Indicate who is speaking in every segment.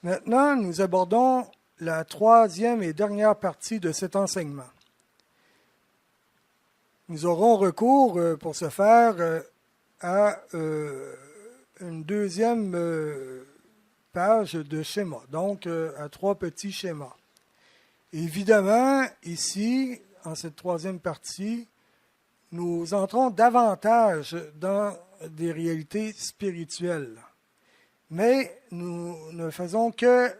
Speaker 1: Maintenant, nous abordons la troisième et dernière partie de cet enseignement. Nous aurons recours, pour ce faire, à une deuxième page de schéma, donc à 3 petits schémas. Évidemment, ici, en cette troisième partie, nous entrons davantage dans des réalités spirituelles, mais nous ne faisons que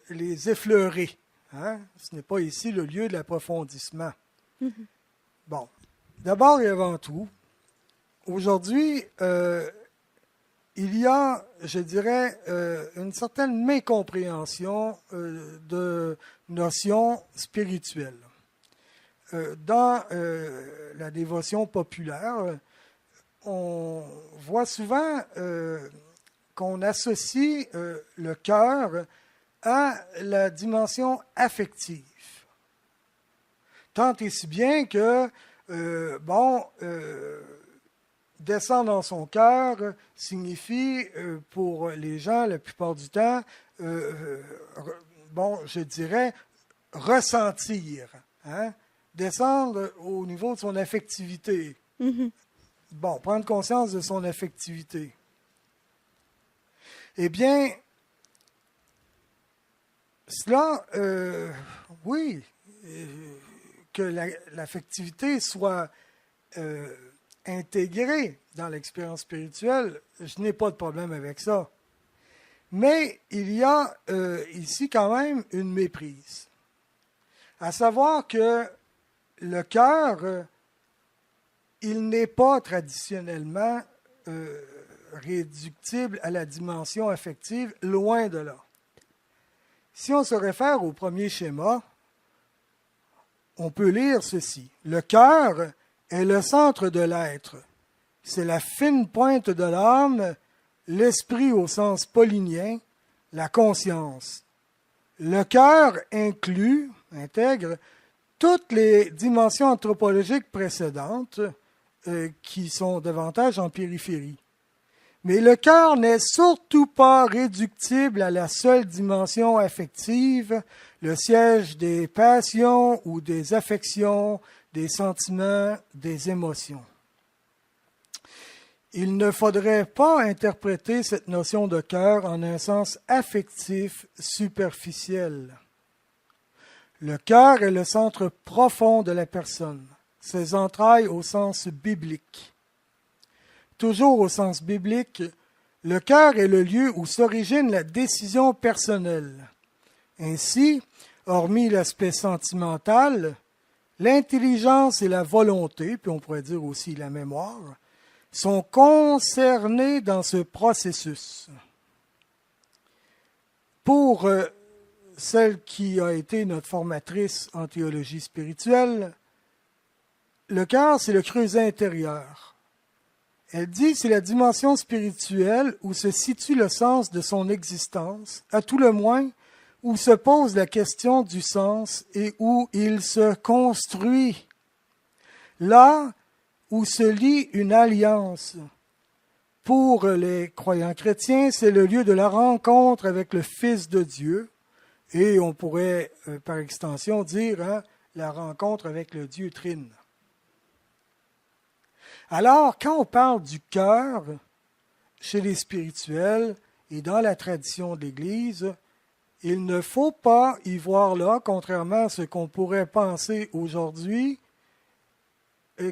Speaker 1: les effleurer. Hein? Ce n'est pas ici le lieu de l'approfondissement. Mm-hmm. Bon, d'abord et avant tout, aujourd'hui, il y a, je dirais, une certaine mécompréhension de notions spirituelles. Dans la dévotion populaire, on voit souvent qu'on associe le cœur à la dimension affective. Tant et si bien que, descendre dans son cœur signifie, pour les gens, la plupart du temps, je dirais, ressentir. Hein? Descendre au niveau de son affectivité. Mm-hmm. Bon, prendre conscience de son affectivité. Eh bien, cela, oui, que l'affectivité soit intégrée dans l'expérience spirituelle, je n'ai pas de problème avec ça. Mais il y a ici quand même une méprise. À savoir que le cœur, il n'est pas traditionnellement réductible à la dimension affective, loin de là. Si on se réfère au premier schéma, on peut lire ceci. Le cœur est le centre de l'être. C'est la fine pointe de l'âme, l'esprit au sens paulinien, la conscience. Le cœur intègre toutes les dimensions anthropologiques précédentes qui sont davantage en périphérie. Mais le cœur n'est surtout pas réductible à la seule dimension affective, le siège des passions ou des affections, des sentiments, des émotions. Il ne faudrait pas interpréter cette notion de cœur en un sens affectif superficiel. Le cœur est le centre profond de la personne, ses entrailles au sens biblique. Toujours au sens biblique, le cœur est le lieu où s'origine la décision personnelle. Ainsi, hormis l'aspect sentimental, l'intelligence et la volonté, puis on pourrait dire aussi la mémoire, sont concernés dans ce processus. Pour celle qui a été notre formatrice en théologie spirituelle, le cœur, c'est le creuset intérieur. Elle dit c'est la dimension spirituelle où se situe le sens de son existence, à tout le moins où se pose la question du sens et où il se construit. Là où se lie une alliance. Pour les croyants chrétiens, c'est le lieu de la rencontre avec le Fils de Dieu. Et on pourrait, par extension, dire la rencontre avec le Dieu Trine. Alors, quand on parle du cœur, chez les spirituels et dans la tradition de l'Église, il ne faut pas y voir là, contrairement à ce qu'on pourrait penser aujourd'hui,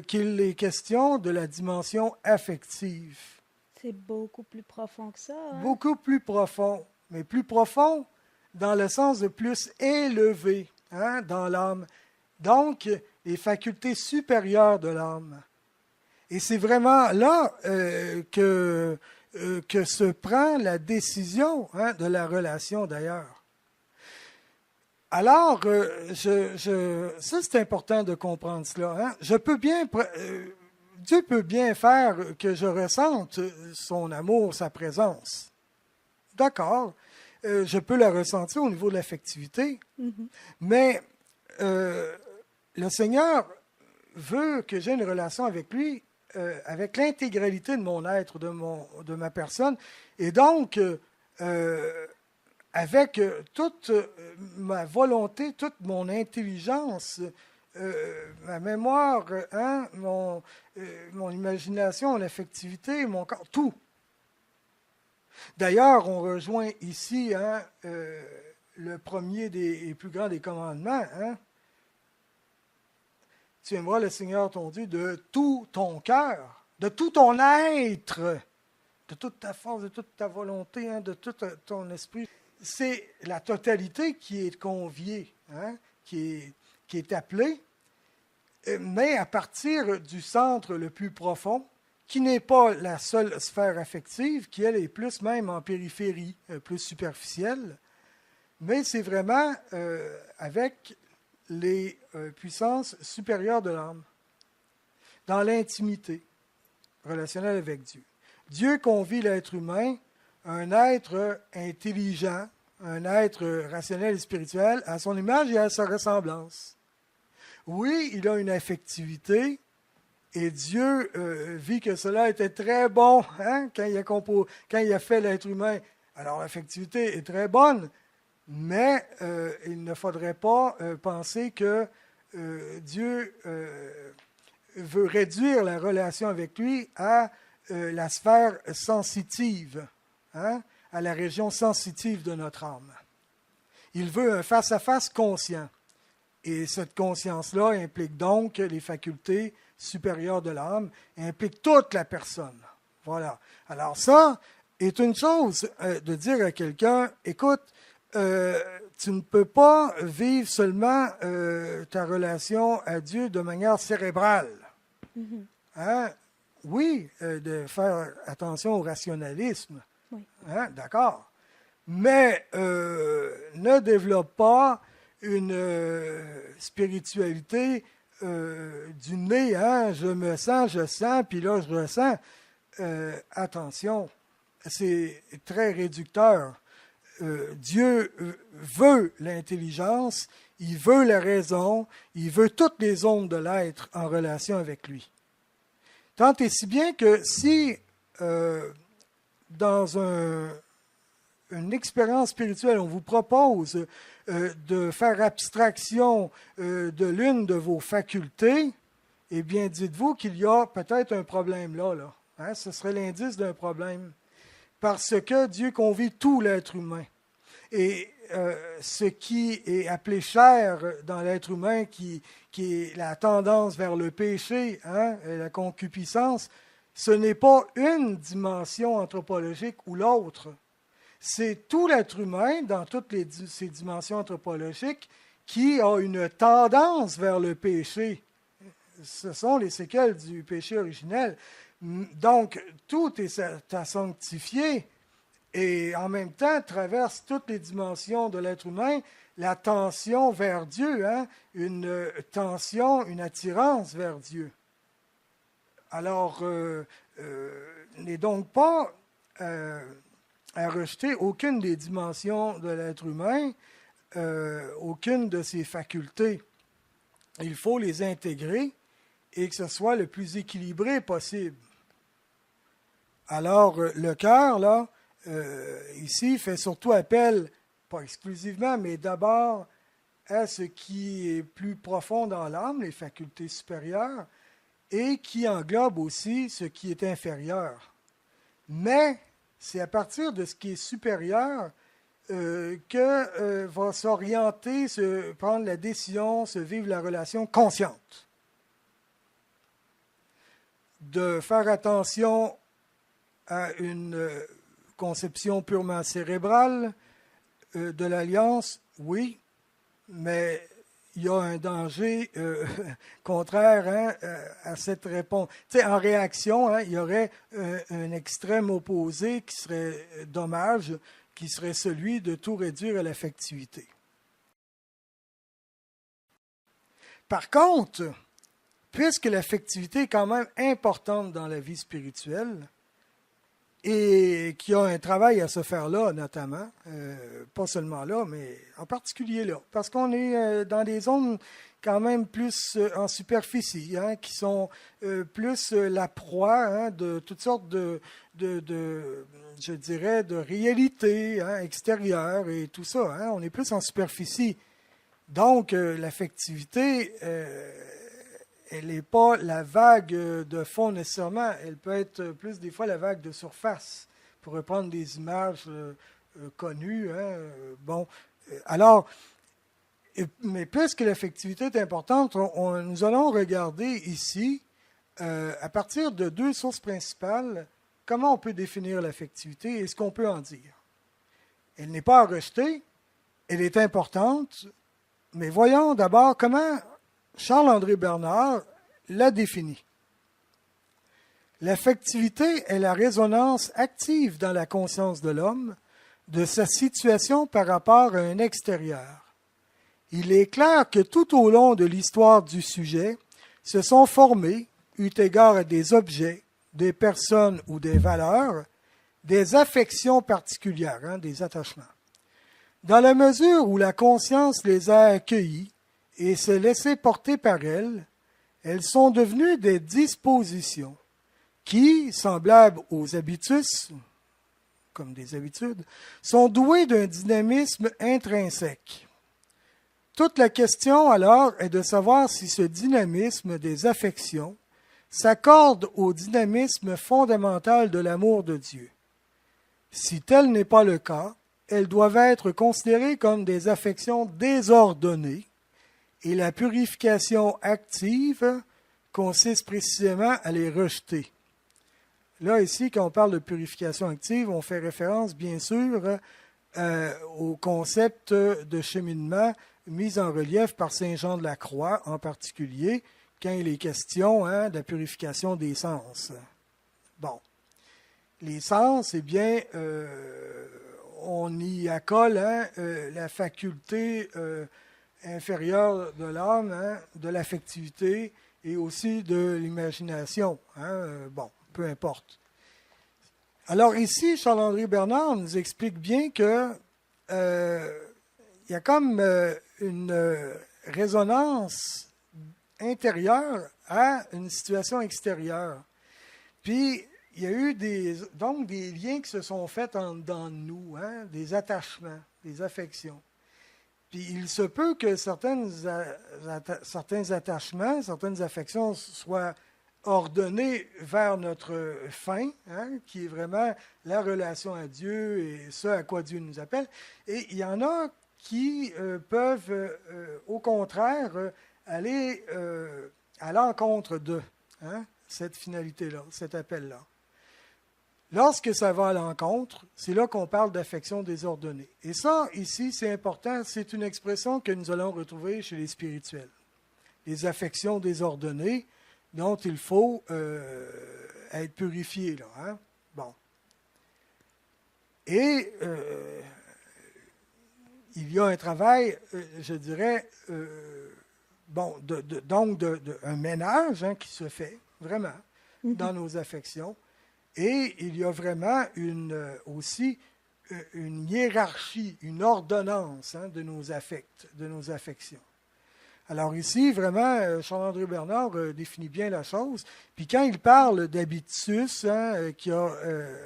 Speaker 1: qu'il est question de la dimension affective.
Speaker 2: C'est beaucoup plus profond que ça. Hein?
Speaker 1: Beaucoup plus profond, mais plus profond dans le sens de plus élevé dans l'âme. Donc, les facultés supérieures de l'âme. Et c'est vraiment là que se prend la décision de la relation d'ailleurs. Alors, ça c'est important de comprendre cela. Dieu peut bien faire que je ressente son amour, sa présence. D'accord, je peux la ressentir au niveau de l'affectivité, mais le Seigneur veut que j'ai une relation avec lui avec l'intégralité de mon être, de ma personne. Et donc, avec toute ma volonté, toute mon intelligence, ma mémoire, mon imagination, mon affectivité, mon corps, tout. D'ailleurs, on rejoint ici le premier et plus grand des commandements. Tu aimeras le Seigneur ton Dieu de tout ton cœur, de tout ton être, de toute ta force, de toute ta volonté, de tout ton esprit. C'est la totalité qui est conviée, qui est appelée, mais à partir du centre le plus profond, qui n'est pas la seule sphère affective, qui, elle, est plus même en périphérie, plus superficielle, mais c'est vraiment avec les puissances supérieures de l'âme, dans l'intimité relationnelle avec Dieu. Dieu convie l'être humain, un être intelligent, un être rationnel et spirituel, à son image et à sa ressemblance. Oui, il a une affectivité, et Dieu vit que cela était très bon quand il a fait l'être humain. Alors l'affectivité est très bonne, mais il ne faudrait pas penser que Dieu veut réduire la relation avec lui à la sphère sensitive, à la région sensitive de notre âme. Il veut un face-à-face conscient. Et cette conscience-là implique donc les facultés supérieures de l'âme, implique toute la personne. Voilà. Alors ça est une chose de dire à quelqu'un, écoute, tu ne peux pas vivre seulement ta relation à Dieu de manière cérébrale. Oui, de faire attention au rationalisme.
Speaker 2: Oui.
Speaker 1: D'accord. Mais ne développe pas une spiritualité du nez, je me sens, je sens, puis là je ressens. Attention, c'est très réducteur. Dieu veut l'intelligence, il veut la raison, il veut toutes les ondes de l'être en relation avec lui. Tant et si bien que si dans une expérience spirituelle, on vous propose de faire abstraction de l'une de vos facultés, eh bien, dites-vous qu'il y a peut-être un problème là. Ce serait l'indice d'un problème. Parce que Dieu convie tout l'être humain. Et ce qui est appelé chair dans l'être humain, qui est la tendance vers le péché, et la concupiscence, ce n'est pas une dimension anthropologique ou l'autre. C'est tout l'être humain, dans toutes ces dimensions anthropologiques, qui a une tendance vers le péché. Ce sont les séquelles du péché originel. Donc, tout est à sanctifier et en même temps traverse toutes les dimensions de l'être humain, la tension vers Dieu, une tension, une attirance vers Dieu. Alors, n'est donc pas à rejeter aucune des dimensions de l'être humain, aucune de ses facultés. Il faut les intégrer et que ce soit le plus équilibré possible. Alors, le cœur, là, ici, fait surtout appel, pas exclusivement, mais d'abord à ce qui est plus profond dans l'âme, les facultés supérieures, et qui englobe aussi ce qui est inférieur. Mais c'est à partir de ce qui est supérieur que va s'orienter, prendre la décision, se vivre la relation consciente. De faire attention à une conception purement cérébrale de l'alliance, oui, mais il y a un danger contraire à cette réponse. Tu sais, en réaction, il y aurait un extrême opposé qui serait dommage, qui serait celui de tout réduire à l'affectivité. Par contre, puisque l'affectivité est quand même importante dans la vie spirituelle, et qui a un travail à se faire là, notamment, pas seulement là, mais en particulier là, parce qu'on est dans des zones quand même plus en superficie, hein, qui sont plus la proie hein, de toutes sortes je dirais, de réalités hein, extérieures et tout ça. Hein, on est plus en superficie. Donc, l'affectivité, elle n'est pas la vague de fond nécessairement, elle peut être plus des fois la vague de surface, pour reprendre des images connues. Hein, bon, alors, mais puisque l'affectivité est importante, nous allons regarder ici, à partir de deux sources principales, comment on peut définir l'affectivité et ce qu'on peut en dire. Elle n'est pas à rejeter, elle est importante, mais voyons d'abord comment Charles-André Bernard l'a définit. L'affectivité est la résonance active dans la conscience de l'homme de sa situation par rapport à un extérieur. Il est clair que tout au long de l'histoire du sujet, se sont formés, eu égard à des objets, des personnes ou des valeurs, des affections particulières, hein, des attachements. Dans la mesure où la conscience les a accueillis et s'est laissée porter par elles, elles sont devenues des dispositions qui, semblables aux habitus, comme des habitudes, sont douées d'un dynamisme intrinsèque. Toute la question, alors, est de savoir si ce dynamisme des affections s'accorde au dynamisme fondamental de l'amour de Dieu. Si tel n'est pas le cas, elles doivent être considérées comme des affections désordonnées et la purification active consiste précisément à les rejeter. Là, ici, quand on parle de purification active, on fait référence, bien sûr, au concept de cheminement mis en relief par saint Jean de la Croix, en particulier, quand il est question hein, de la purification des sens. Bon. Les sens, eh bien, on y accole hein, la faculté inférieure de l'âme, hein, de l'affectivité et aussi de l'imagination. Hein, bon, peu importe. Alors ici, Charles-André Bernard nous explique bien que il y a comme une résonance intérieure à une situation extérieure. Puis, il y a eu donc des liens qui se sont faits dans nous, hein, des attachements, des affections. Puis, il se peut que certains attachements, certaines affections soient ordonnés vers notre fin, hein, qui est vraiment la relation à Dieu et ce à quoi Dieu nous appelle. Et il y en a qui peuvent, au contraire, aller à l'encontre de hein, cette finalité-là, cet appel-là. Lorsque ça va à l'encontre, c'est là qu'on parle d'affection désordonnée. Et ça, ici, c'est important, c'est une expression que nous allons retrouver chez les spirituels. Les affections désordonnées dont il faut être purifié. Là, hein? Bon. Et il y a un travail, je dirais, donc un ménage hein, qui se fait, vraiment, dans nos affections. Et il y a vraiment aussi une hiérarchie, une ordonnance hein, de nos affects, de nos affections. Alors ici, vraiment, Charles-André Bernard définit bien la chose. Puis quand il parle d'habitus, hein, qui a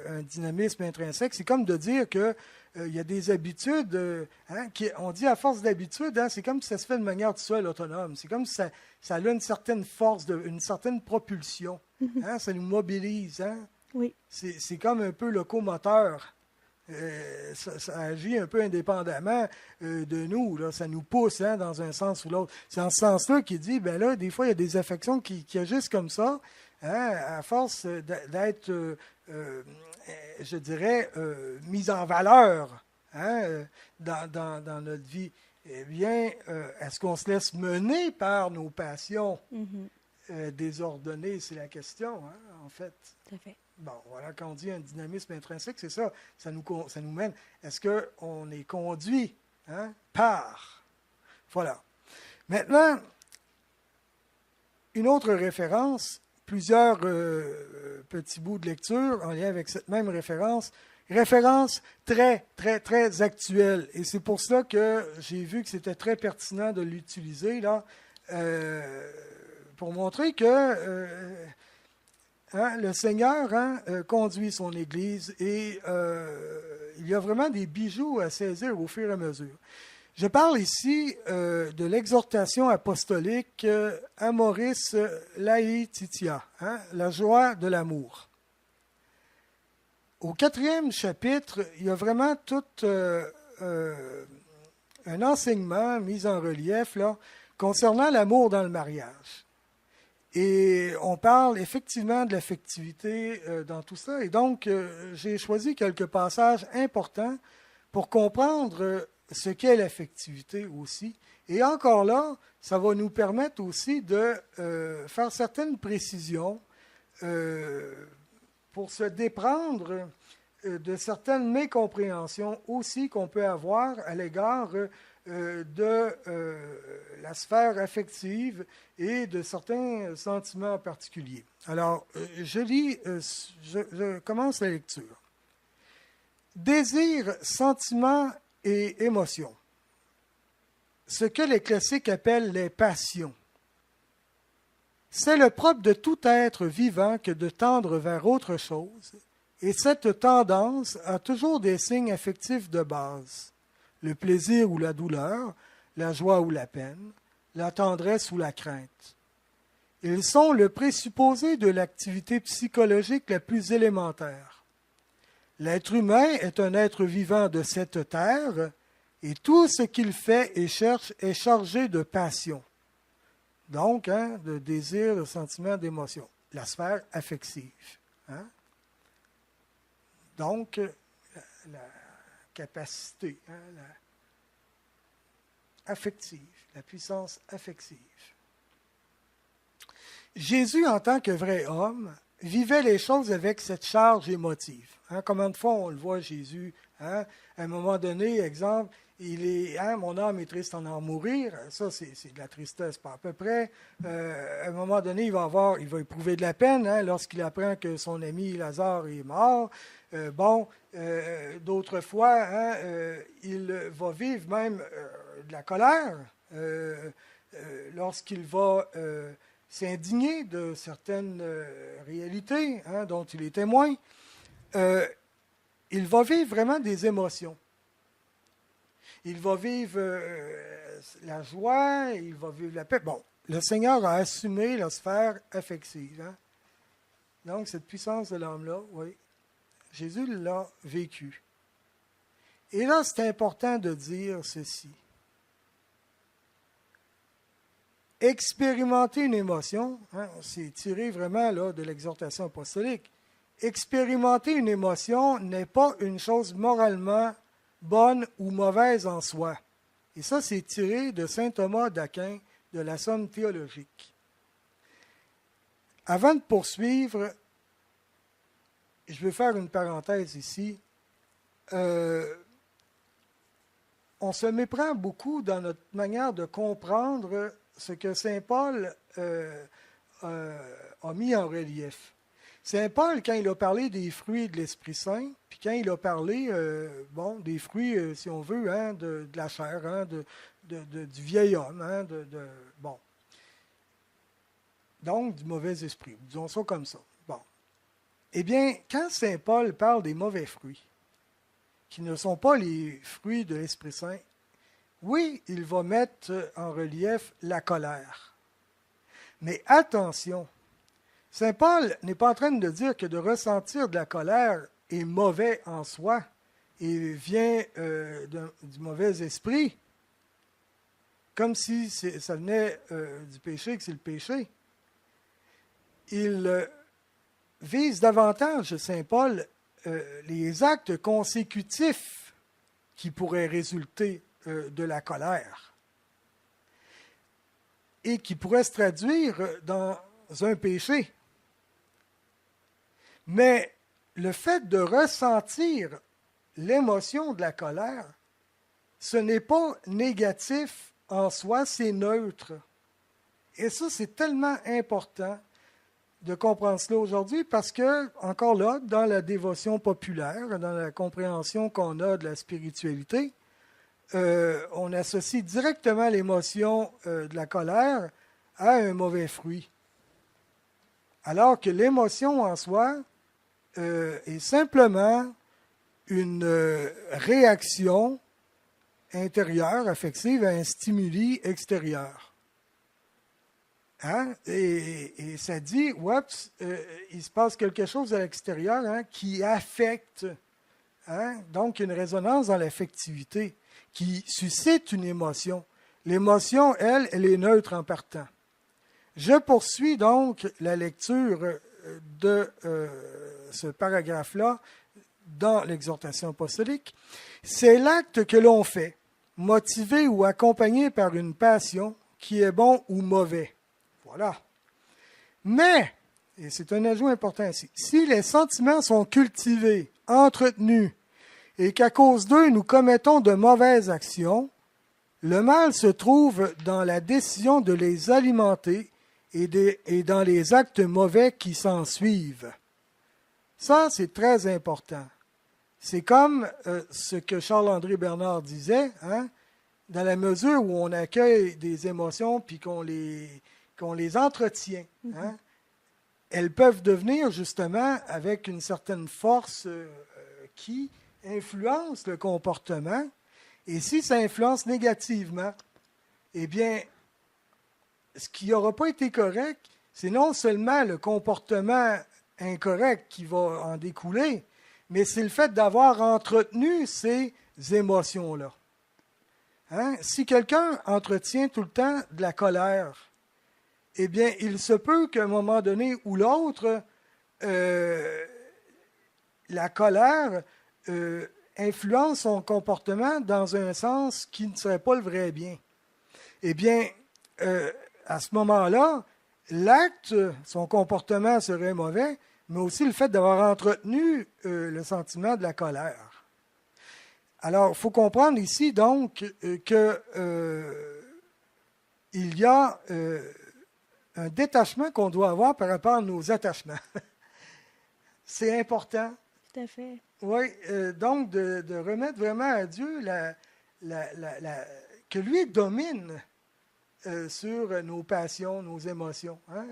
Speaker 1: un dynamisme intrinsèque, c'est comme de dire que il y a des habitudes, hein, on dit à force d'habitude, hein, c'est comme si ça se fait de manière tout seul, autonome. C'est comme si ça a une certaine force, une certaine propulsion. Hein, ça nous mobilise. Hein.
Speaker 2: Oui.
Speaker 1: C'est comme un peu locomoteur. Ça agit un peu indépendamment de nous. Là. Ça nous pousse hein, dans un sens ou l'autre. C'est en ce sens-là qu'il dit, ben là, des fois, il y a des affections qui agissent comme ça, hein, à force d'être, je dirais, mises en valeur hein, dans notre vie. Eh bien, est-ce qu'on se laisse mener par nos passions désordonnées? C'est la question, hein, en fait.
Speaker 2: Tout à fait.
Speaker 1: Bon, voilà, quand on dit un dynamisme intrinsèque, c'est ça. Ça nous mène. Est-ce qu'on est conduit hein, par? Voilà. Maintenant, une autre référence plusieurs petits bouts de lecture en lien avec cette même référence. Référence très, très, très actuelle. Et c'est pour cela que j'ai vu que c'était très pertinent de l'utiliser là, pour montrer que le Seigneur conduit son Église et il y a vraiment des bijoux à saisir au fur et à mesure. Je parle ici de l'exhortation apostolique Amoris Laetitia, la joie de l'amour. Au 4e chapitre, il y a vraiment tout un enseignement mis en relief là, concernant l'amour dans le mariage. Et on parle effectivement de l'affectivité dans tout ça. Et donc, j'ai choisi quelques passages importants pour comprendre ce qu'est l'affectivité aussi. Et encore là, ça va nous permettre aussi de faire certaines précisions pour se déprendre de certaines mécompréhensions aussi qu'on peut avoir à l'égard de la sphère affective et de certains sentiments particuliers. Alors, je commence la lecture. Désir, sentiment et émotion. Ce que les classiques appellent les passions. C'est le propre de tout être vivant que de tendre vers autre chose, et cette tendance a toujours des signes affectifs de base. Le plaisir ou la douleur, la joie ou la peine, la tendresse ou la crainte. Ils sont le présupposé de l'activité psychologique la plus élémentaire. L'être humain est un être vivant de cette terre, et tout ce qu'il fait et cherche est chargé de passion. Donc, de désir, de sentiment, d'émotion. La sphère affective. Donc, la capacité affective, la puissance affective. Jésus, en tant que vrai homme, vivait les choses avec cette charge émotive. Combien de fois on le voit, Jésus, à un moment donné, exemple, il est, mon âme est triste en mourir, ça c'est de la tristesse, pas à peu près. À un moment donné, il va éprouver de la peine lorsqu'il apprend que son ami Lazare est mort. D'autres fois, il va vivre même de la colère lorsqu'il va s'indigner de certaines réalités dont il est témoin. Il va vivre vraiment des émotions. Il va vivre la joie, il va vivre la paix. Bon, le Seigneur a assumé la sphère affective. Donc, cette puissance de l'âme-là, oui, Jésus l'a vécu. Et là, c'est important de dire ceci. Expérimenter une émotion, c'est tiré vraiment là, de l'exhortation apostolique. Expérimenter une émotion n'est pas une chose moralement bonne ou mauvaise en soi. Et ça, c'est tiré de saint Thomas d'Aquin, de la Somme théologique. Avant de poursuivre, je vais faire une parenthèse ici. On se méprend beaucoup dans notre manière de comprendre ce que saint Paul a mis en relief. Saint Paul, quand il a parlé des fruits de l'Esprit Saint, puis quand il a parlé des fruits, si on veut, de la chair, du vieil homme, donc du mauvais esprit, disons ça comme ça. Bon. Eh bien, quand saint Paul parle des mauvais fruits, qui ne sont pas les fruits de l'Esprit Saint, oui, il va mettre en relief la colère. Mais attention, saint Paul n'est pas en train de dire que de ressentir de la colère est mauvais en soi et vient du mauvais esprit, comme si ça venait du péché, que c'est le péché. Il vise davantage, saint Paul, les actes consécutifs qui pourraient résulter de la colère et qui pourraient se traduire dans un péché. Mais le fait de ressentir l'émotion de la colère, ce n'est pas négatif en soi, c'est neutre. Et ça, c'est tellement important de comprendre cela aujourd'hui parce que, encore là, dans la dévotion populaire, dans la compréhension qu'on a de la spiritualité, on associe directement l'émotion de la colère à un mauvais fruit. Alors que l'émotion en soi est simplement une réaction intérieure, affective, à un stimuli extérieur. Hein? Et ça dit, oups, il se passe quelque chose à l'extérieur, hein, qui affecte. Hein? Donc, une résonance dans l'affectivité qui suscite une émotion. L'émotion, elle est neutre en partant. Je poursuis donc la lecture de ce paragraphe-là dans l'exhortation apostolique. C'est l'acte que l'on fait, motivé ou accompagné par une passion, qui est bon ou mauvais. Voilà. Mais, et c'est un ajout important ici, si les sentiments sont cultivés, entretenus, et qu'à cause d'eux, nous commettons de mauvaises actions, le mal se trouve dans la décision de les alimenter et dans les actes mauvais qui s'en suivent. Ça, c'est très important. C'est comme ce que Charles-André Bernard disait, hein, dans la mesure où on accueille des émotions puis qu'on les entretient. Hein, elles peuvent devenir justement avec une certaine force qui influence le comportement. Et si ça influence négativement, eh bien, ce qui n'aura pas été correct, c'est non seulement le comportement incorrect qui va en découler, mais c'est le fait d'avoir entretenu ces émotions-là. Hein? Si quelqu'un entretient tout le temps de la colère, eh bien, il se peut qu'à un moment donné ou l'autre, la colère influence son comportement dans un sens qui ne serait pas le vrai bien. Eh bien, à ce moment-là, l'acte, son comportement serait mauvais, mais aussi le fait d'avoir entretenu le sentiment de la colère. Alors, il faut comprendre ici, donc, que il y a un détachement qu'on doit avoir par rapport à nos attachements. C'est important.
Speaker 2: Tout à fait.
Speaker 1: Oui, donc de remettre vraiment à Dieu que lui domine sur nos passions, nos émotions, hein,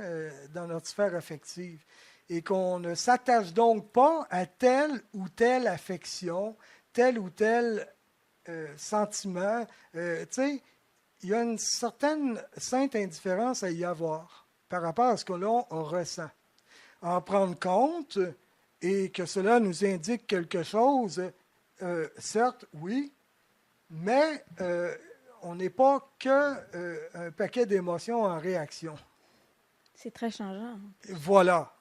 Speaker 1: dans notre sphère affective. Et qu'on ne s'attache donc pas à telle ou telle affection, tel ou tel sentiment. Tu sais, il y a une certaine sainte indifférence à y avoir par rapport à ce que l'on ressent. En prendre compte et que cela nous indique quelque chose, certes, oui, mais on n'est pas qu'un paquet d'émotions en réaction.
Speaker 2: C'est très changeant.
Speaker 1: Voilà.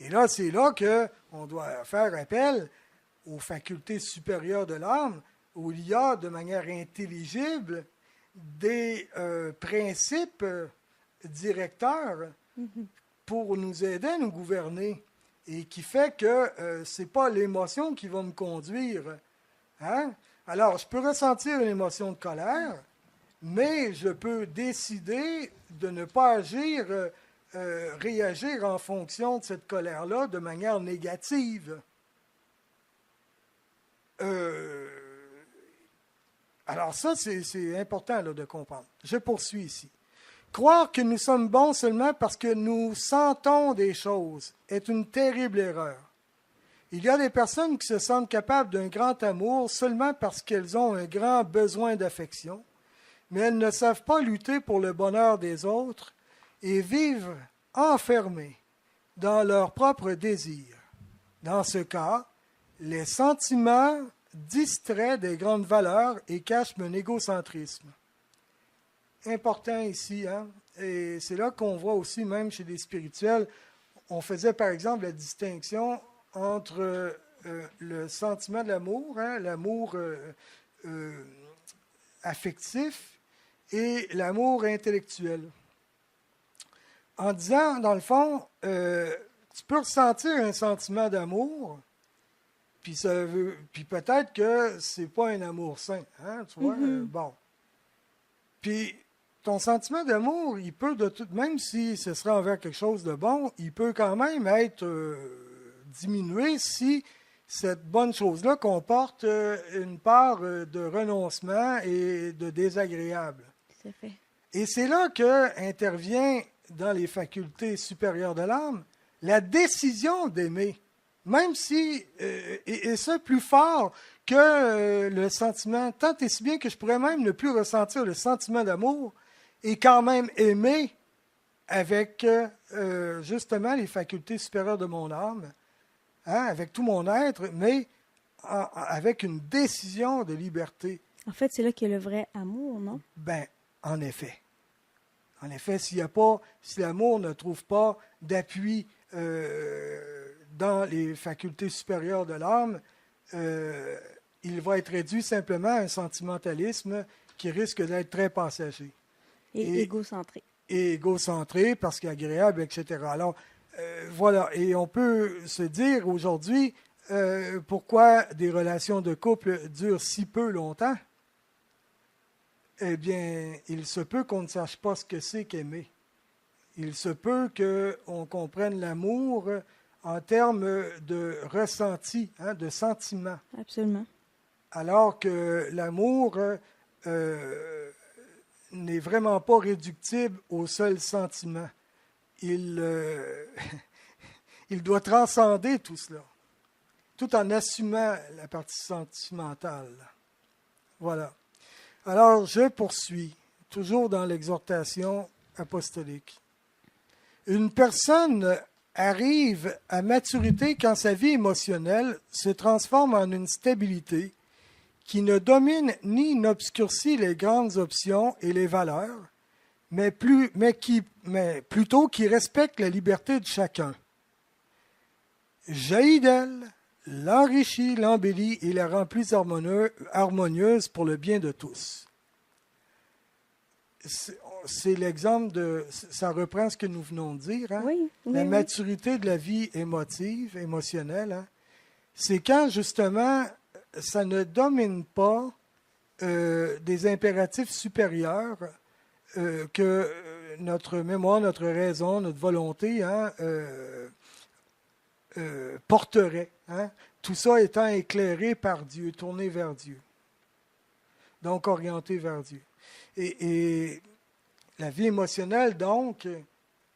Speaker 1: Et là, c'est là qu'on doit faire appel aux facultés supérieures de l'âme, où il y a de manière intelligible des principes directeurs pour nous aider à nous gouverner et qui fait que ce n'est pas l'émotion qui va me conduire. Hein? Alors, je peux ressentir une émotion de colère, mais je peux décider de ne pas agir, réagir en fonction de cette colère-là de manière négative. Alors ça, c'est important là, de comprendre. Je poursuis ici. Croire que nous sommes bons seulement parce que nous sentons des choses est une terrible erreur. Il y a des personnes qui se sentent capables d'un grand amour seulement parce qu'elles ont un grand besoin d'affection, mais elles ne savent pas lutter pour le bonheur des autres et vivent enfermées dans leurs propres désirs. Dans ce cas, les sentiments distraient des grandes valeurs et cachent un égocentrisme. Important ici, hein? Et c'est là qu'on voit aussi, même chez les spirituels, on faisait par exemple la distinction entre le sentiment de l'amour, hein, l'amour affectif et l'amour intellectuel. En disant, dans le fond, tu peux ressentir un sentiment d'amour, puis peut-être que c'est pas un amour sain, hein, tu vois, bon. Puis ton sentiment d'amour, il peut, même si ce serait envers quelque chose de bon, il peut quand même être diminué si cette bonne chose-là comporte une part de renoncement et de désagréable.
Speaker 2: Tout à fait.
Speaker 1: Et c'est là que intervient dans les facultés supérieures de l'âme la décision d'aimer, même si, et ça plus fort que le sentiment, tant et si bien que je pourrais même ne plus ressentir le sentiment d'amour et quand même aimer avec justement les facultés supérieures de mon âme, hein, avec tout mon être, mais avec une décision de liberté.
Speaker 2: En fait, c'est là qu'il y a le vrai amour, non?
Speaker 1: Ben, en effet. En effet, si l'amour ne trouve pas d'appui dans les facultés supérieures de l'âme, il va être réduit simplement à un sentimentalisme qui risque d'être très passager.
Speaker 2: Et égocentré.
Speaker 1: Et égocentré, parce qu'agréable, etc. Alors, voilà. Et on peut se dire aujourd'hui pourquoi des relations de couple durent si peu longtemps. Eh bien, il se peut qu'on ne sache pas ce que c'est qu'aimer. Il se peut qu'on comprenne l'amour en termes de ressenti, hein, de sentiment.
Speaker 2: Absolument.
Speaker 1: Alors que l'amour n'est vraiment pas réductible au seul sentiment. Il doit transcender tout cela, tout en assumant la partie sentimentale. Voilà. Alors, je poursuis, toujours dans l'exhortation apostolique. Une personne arrive à maturité quand sa vie émotionnelle se transforme en une stabilité qui ne domine ni n'obscurcit les grandes options et les valeurs, mais plutôt qui respecte la liberté de chacun. Jaillit d'elle, l'enrichit, l'embellit et la rend plus harmonieuse pour le bien de tous. C'est l'exemple de... Ça reprend ce que nous venons de dire. Hein?
Speaker 2: Oui,
Speaker 1: la maturité de la vie émotionnelle. Hein? C'est quand, justement, ça ne domine pas des impératifs supérieurs que notre mémoire, notre raison, notre volonté hein, porterait. Hein? Tout ça étant éclairé par Dieu, tourné vers Dieu. Donc orienté vers Dieu. Et la vie émotionnelle, donc,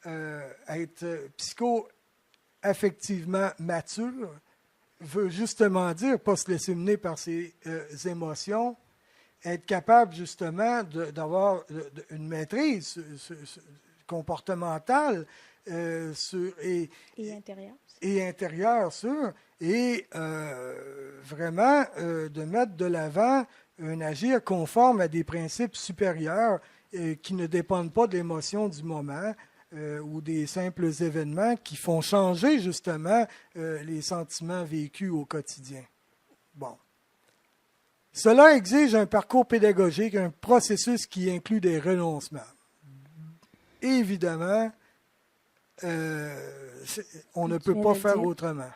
Speaker 1: être psycho-affectivement mature, veut justement dire, pas se laisser mener par ses émotions, être capable justement d'avoir une maîtrise comportementale et
Speaker 2: intérieure.
Speaker 1: Et intérieure sur, et vraiment de mettre de l'avant un agir conforme à des principes supérieurs qui ne dépendent pas de l'émotion du moment ou des simples événements qui font changer justement les sentiments vécus au quotidien. Bon. Cela exige un parcours pédagogique, un processus qui inclut des renoncements. Évidemment, on ne peut pas faire autrement.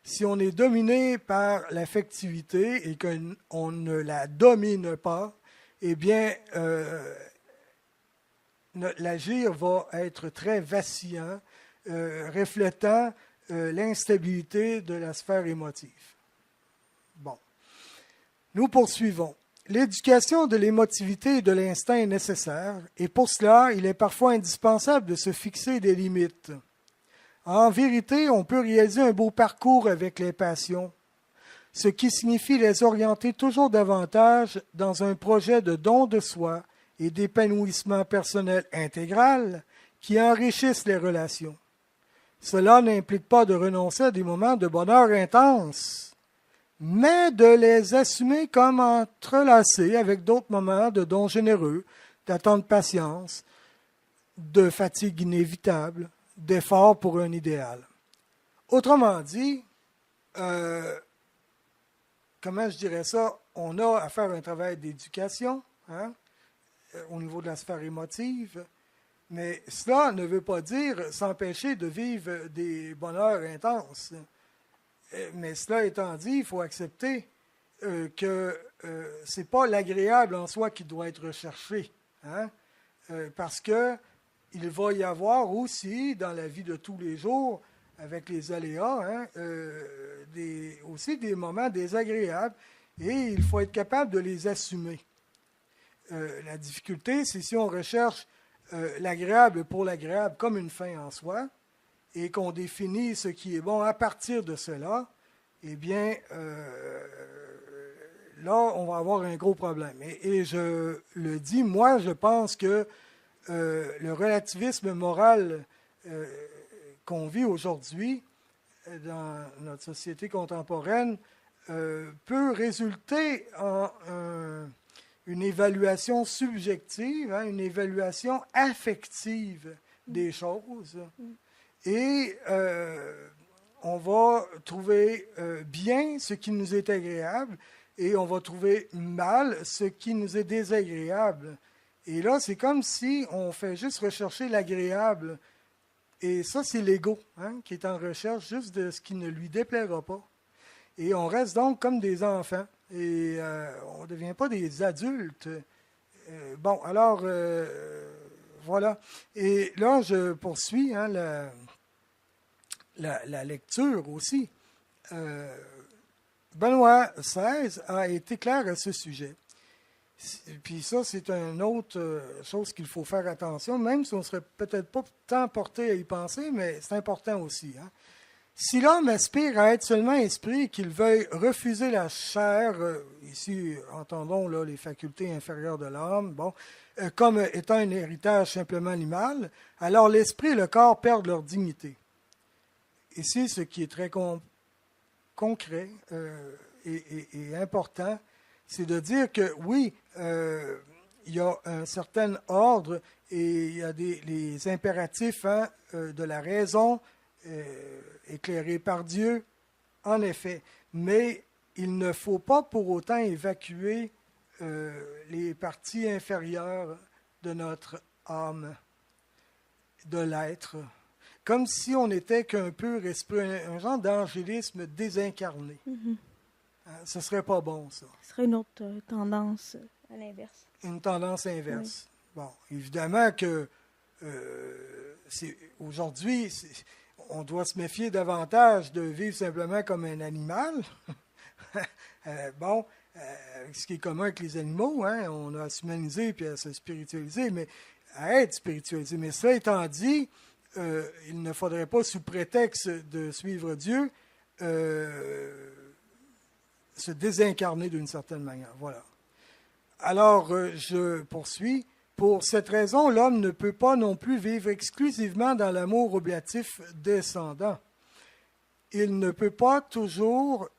Speaker 1: Si on est dominé par l'affectivité et qu'on ne la domine pas, eh bien, l'agir va être très vacillant, reflétant l'instabilité de la sphère émotive. Bon. Nous poursuivons. L'éducation de l'émotivité et de l'instinct est nécessaire, et pour cela, il est parfois indispensable de se fixer des limites. En vérité, on peut réaliser un beau parcours avec les passions, ce qui signifie les orienter toujours davantage dans un projet de don de soi et d'épanouissement personnel intégral qui enrichissent les relations. Cela n'implique pas de renoncer à des moments de bonheur intense, mais de les assumer comme entrelacés avec d'autres moments de dons généreux, d'attente de patience, de fatigue inévitable, d'efforts pour un idéal. Autrement dit, comment je dirais ça, on a à faire un travail d'éducation hein, au niveau de la sphère émotive, mais cela ne veut pas dire s'empêcher de vivre des bonheurs intenses. Mais cela étant dit, il faut accepter que ce n'est pas l'agréable en soi qui doit être recherché. Hein? parce que il va y avoir aussi, dans la vie de tous les jours, avec les aléas, aussi des moments désagréables, et il faut être capable de les assumer. La difficulté, c'est si on recherche l'agréable pour l'agréable comme une fin en soi, et qu'on définit ce qui est bon à partir de cela, eh bien, là, on va avoir un gros problème. Et je le dis, moi, je pense que le relativisme moral qu'on vit aujourd'hui dans notre société contemporaine peut résulter en une évaluation subjective, une évaluation affective des choses. Et on va trouver bien ce qui nous est agréable et on va trouver mal ce qui nous est désagréable. Et là, c'est comme si on fait juste rechercher l'agréable. Et ça, c'est l'ego qui est en recherche juste de ce qui ne lui déplaira pas. Et on reste donc comme des enfants. Et on ne devient pas des adultes. Bon, alors, voilà. Et là, je poursuis la lecture aussi. Benoît XVI a été clair à ce sujet. Puis ça, c'est une autre chose qu'il faut faire attention, même si on ne serait peut-être pas tant porté à y penser, mais c'est important aussi. Si l'homme aspire à être seulement esprit et qu'il veuille refuser la chair, ici, entendons là, les facultés inférieures de l'homme, comme étant un héritage simplement animal, alors l'esprit et le corps perdent leur dignité. Ici, ce qui est très concret et important, c'est de dire que oui, il y a un certain ordre et il y a les impératifs de la raison éclairés par Dieu, en effet. Mais il ne faut pas pour autant évacuer les parties inférieures de notre âme, de l'être, comme si on n'était qu'un pur esprit, un genre d'angélisme désincarné.
Speaker 2: Mm-hmm.
Speaker 1: Ce ne serait pas bon, ça.
Speaker 2: Ce serait une autre tendance à l'inverse.
Speaker 1: Une tendance inverse. Oui. Bon, évidemment que aujourd'hui, on doit se méfier davantage de vivre simplement comme un animal. Ce qui est commun avec les animaux, on a à s'humaniser puis à se spiritualiser, mais à être spiritualisé. Mais cela étant dit, il ne faudrait pas, sous prétexte de suivre Dieu, se désincarner d'une certaine manière. Voilà. Alors, je poursuis. Pour cette raison, l'homme ne peut pas non plus vivre exclusivement dans l'amour oblatif descendant. Il ne peut pas toujours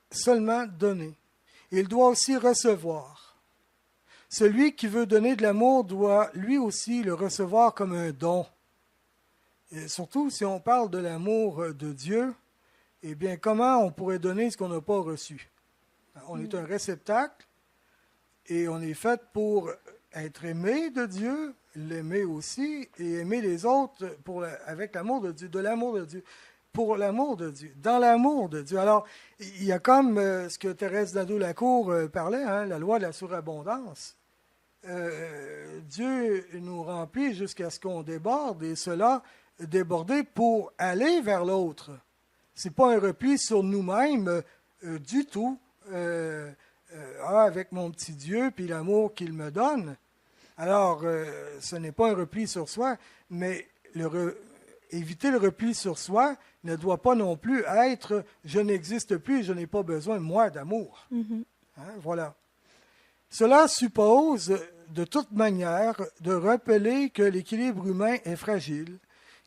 Speaker 1: seulement donner. Il doit aussi recevoir. Celui qui veut donner de l'amour doit lui aussi le recevoir comme un don. Et surtout, si on parle de l'amour de Dieu, eh bien, comment on pourrait donner ce qu'on n'a pas reçu? On est un réceptacle et on est fait pour être aimé de Dieu, l'aimer aussi, et aimer les autres avec l'amour de Dieu, de l'amour de Dieu, pour l'amour de Dieu, dans l'amour de Dieu. Alors, il y a comme ce que Thérèse Nadeau-Lacour parlait, la loi de la surabondance. Dieu nous remplit jusqu'à ce qu'on déborde, et cela déborder pour aller vers l'autre. Ce n'est pas un repli sur nous-mêmes du tout. Avec mon petit Dieu, puis l'amour qu'il me donne. Alors, ce n'est pas un repli sur soi, mais éviter le repli sur soi ne doit pas non plus être « je n'existe plus et je n'ai pas besoin, moi, d'amour ».
Speaker 2: Mm-hmm.
Speaker 1: Voilà. Cela suppose, de toute manière, de rappeler que l'équilibre humain est fragile,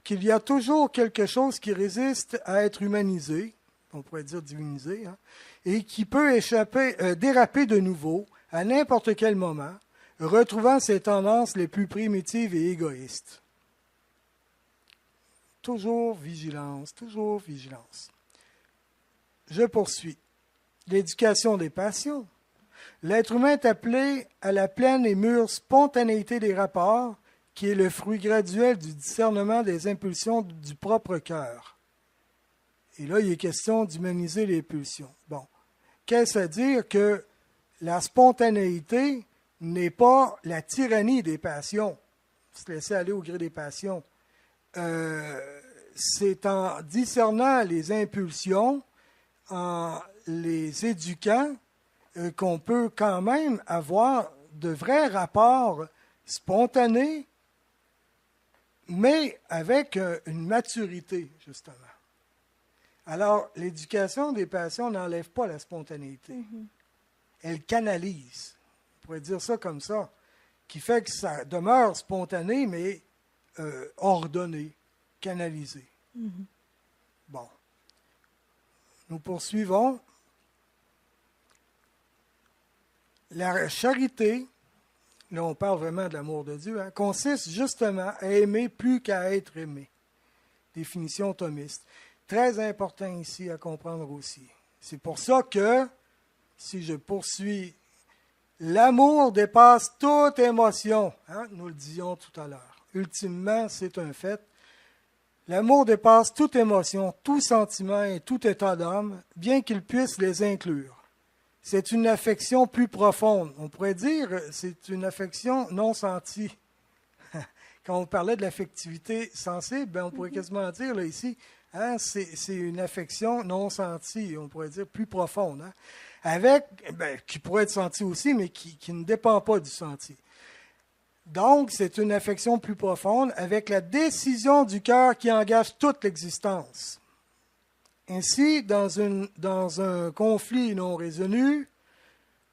Speaker 1: qu'il y a toujours quelque chose qui résiste à être humanisé, on pourrait dire divinisé, et qui peut déraper de nouveau à n'importe quel moment, retrouvant ses tendances les plus primitives et égoïstes. Toujours vigilance, toujours vigilance. Je poursuis. L'éducation des passions. L'être humain est appelé à la pleine et mûre spontanéité des rapports, qui est le fruit graduel du discernement des impulsions du propre cœur. Et là, il est question d'humaniser les pulsions. Bon, qu'est-ce à dire que la spontanéité n'est pas la tyrannie des passions, se laisser aller au gré des passions. C'est en discernant les impulsions, en les éduquant, qu'on peut quand même avoir de vrais rapports spontanés, mais avec une maturité, justement. Alors, l'éducation des passions n'enlève pas la spontanéité. Elle canalise, on pourrait dire ça comme ça, qui fait que ça demeure spontané, mais ordonné, canalisé. Bon. Nous poursuivons. La charité, là on parle vraiment de l'amour de Dieu, consiste justement à aimer plus qu'à être aimé. Définition thomiste. Très important ici à comprendre aussi. C'est pour ça que, si je poursuis, l'amour dépasse toute émotion. Nous le disions tout à l'heure. Ultimement, c'est un fait. L'amour dépasse toute émotion, tout sentiment et tout état d'âme, bien qu'il puisse les inclure. C'est une affection plus profonde. On pourrait dire c'est une affection non sentie. Quand on parlait de l'affectivité sensible, on pourrait quasiment dire là, ici, c'est une affection non sentie, on pourrait dire plus profonde. Avec, qui pourrait être sentie aussi, mais qui ne dépend pas du senti. Donc, c'est une affection plus profonde avec la décision du cœur qui engage toute l'existence. Ainsi, dans un conflit non résolu,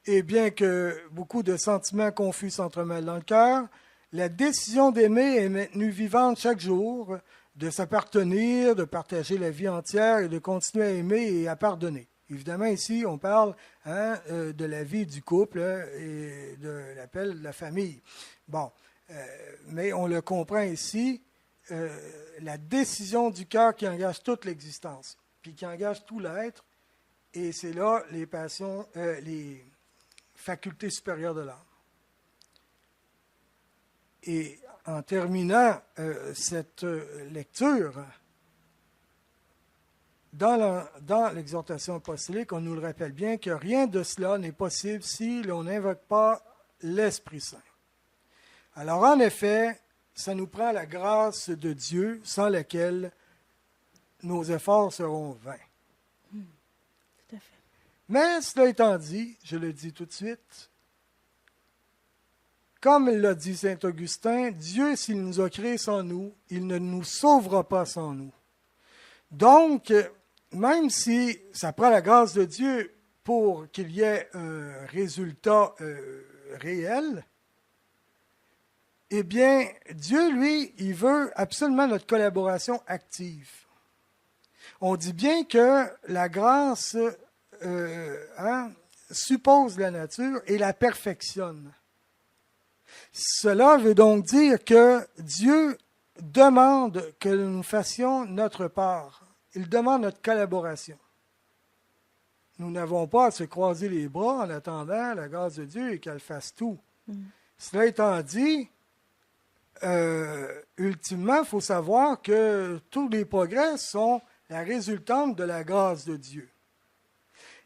Speaker 1: et bien que beaucoup de sentiments confus s'entremêlent dans le cœur, la décision d'aimer est maintenue vivante chaque jour, de s'appartenir, de partager la vie entière et de continuer à aimer et à pardonner. Évidemment, ici, on parle de la vie du couple et de l'appel de la famille. Bon, mais on le comprend ici, la décision du cœur qui engage toute l'existence, puis qui engage tout l'être, et c'est là les passions, les facultés supérieures de l'âme. Et en terminant cette lecture, dans l'exhortation apostolique, on nous le rappelle bien que rien de cela n'est possible si l'on n'invoque pas l'Esprit Saint. Alors en effet, ça nous prend la grâce de Dieu sans laquelle nos efforts seront vains.
Speaker 2: Tout à fait.
Speaker 1: Mais cela étant dit, je le dis tout de suite, comme l'a dit saint Augustin, Dieu, s'il nous a créés sans nous, il ne nous sauvera pas sans nous. Donc, même si ça prend la grâce de Dieu pour qu'il y ait un résultat réel, eh bien, Dieu, lui, il veut absolument notre collaboration active. On dit bien que la grâce suppose la nature et la perfectionne. Cela veut donc dire que Dieu demande que nous fassions notre part. Il demande notre collaboration. Nous n'avons pas à se croiser les bras en attendant la grâce de Dieu et qu'elle fasse tout. Cela étant dit, ultimement, il faut savoir que tous les progrès sont la résultante de la grâce de Dieu.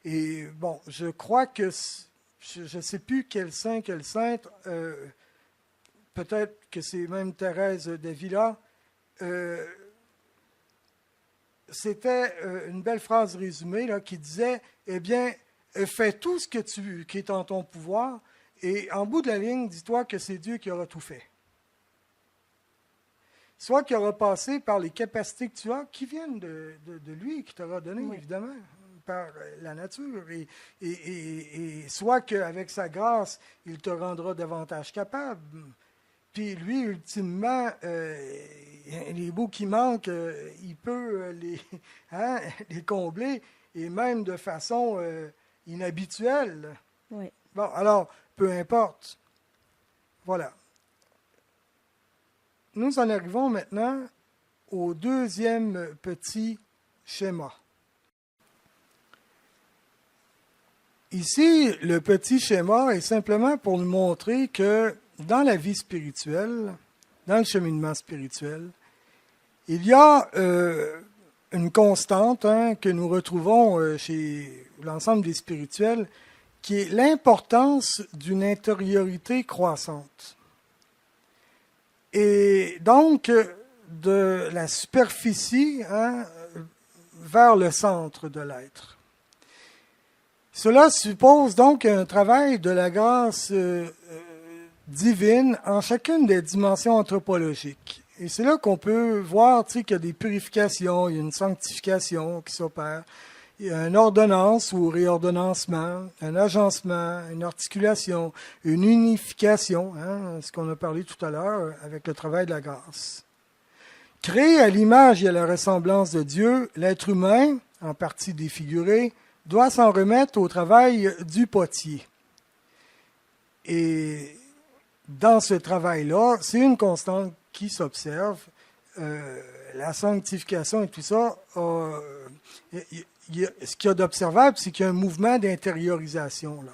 Speaker 1: Et bon, je crois que, je ne sais plus quel saint, quelle sainte, peut-être que c'est même Thérèse d'Avila, c'était une belle phrase résumée là, qui disait, eh bien, fais tout ce qui est en ton pouvoir, et en bout de la ligne, dis-toi que c'est Dieu qui aura tout fait. Soit qui aura passé par les capacités que tu as, qui viennent de lui, qui t'aura donné, évidemment, par la nature. Et soit qu'avec sa grâce, il te rendra davantage capable. Puis lui, ultimement, les bouts qui manquent, il peut les combler, et même de façon inhabituelle.
Speaker 2: Oui.
Speaker 1: Bon, alors, peu importe. Voilà. Nous en arrivons maintenant au deuxième petit schéma. Ici, le petit schéma est simplement pour nous montrer que dans la vie spirituelle, dans le cheminement spirituel, il y a une constante que nous retrouvons chez l'ensemble des spirituels qui est l'importance d'une intériorité croissante. Et donc, de la superficie vers le centre de l'être. Cela suppose donc un travail de la grâce divine en chacune des dimensions anthropologiques. Et c'est là qu'on peut voir qu'il y a des purifications, il y a une sanctification qui s'opère, il y a une ordonnance ou réordonnancement, un agencement, une articulation, une unification, ce qu'on a parlé tout à l'heure avec le travail de la grâce. Créé à l'image et à la ressemblance de Dieu, l'être humain, en partie défiguré, doit s'en remettre au travail du potier. Et dans ce travail-là, c'est une constante qui s'observe. La sanctification et tout ça, ce qu'il y a d'observable, c'est qu'il y a un mouvement d'intériorisation là.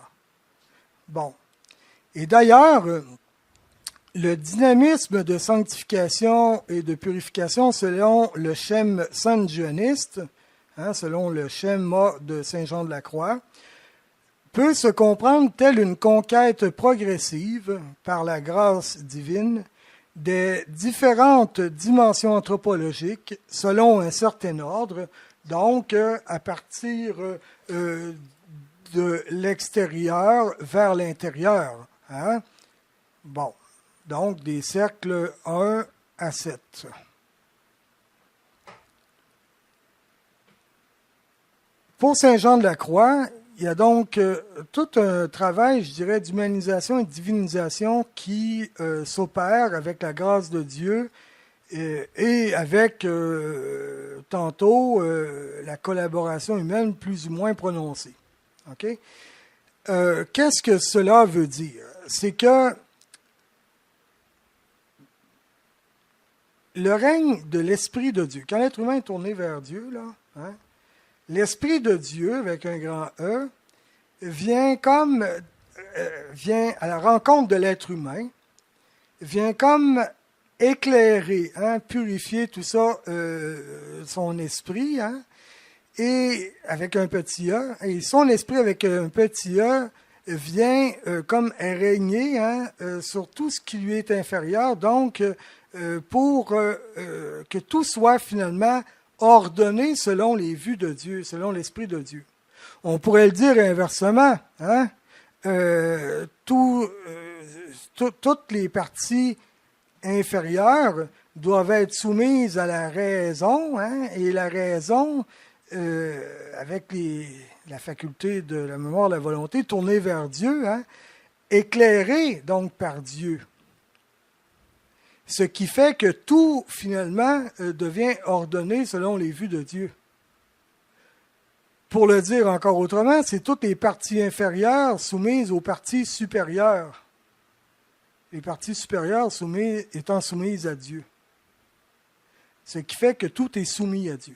Speaker 1: Bon. Et d'ailleurs, le dynamisme de sanctification et de purification selon le schème sanjuaniste, selon le schéma de Saint Jean de la Croix, peut se comprendre telle une conquête progressive par la grâce divine des différentes dimensions anthropologiques selon un certain ordre, donc à partir de l'extérieur vers l'intérieur. Bon, donc des cercles 1 à 7. Pour Saint Jean de la Croix, il y a donc tout un travail, je dirais, d'humanisation et de divinisation qui s'opère avec la grâce de Dieu et avec, tantôt, la collaboration humaine plus ou moins prononcée. Okay? Qu'est-ce que cela veut dire? C'est que le règne de l'Esprit de Dieu, quand l'être humain est tourné vers Dieu, là, l'Esprit de Dieu, avec un grand E, vient à la rencontre de l'être humain, vient comme éclairer, purifier tout ça, son esprit, et avec un petit E, et son esprit avec un petit E vient comme régner sur tout ce qui lui est inférieur, donc pour que tout soit finalement ordonné selon les vues de Dieu, selon l'Esprit de Dieu. On pourrait le dire inversement. Toutes les parties inférieures doivent être soumises à la raison, et la raison, avec la faculté de la mémoire, de la volonté, tournée vers Dieu, éclairée donc par Dieu. Ce qui fait que tout, finalement, devient ordonné selon les vues de Dieu. Pour le dire encore autrement, c'est toutes les parties inférieures soumises aux parties supérieures. Les parties supérieures étant soumises à Dieu. Ce qui fait que tout est soumis à Dieu.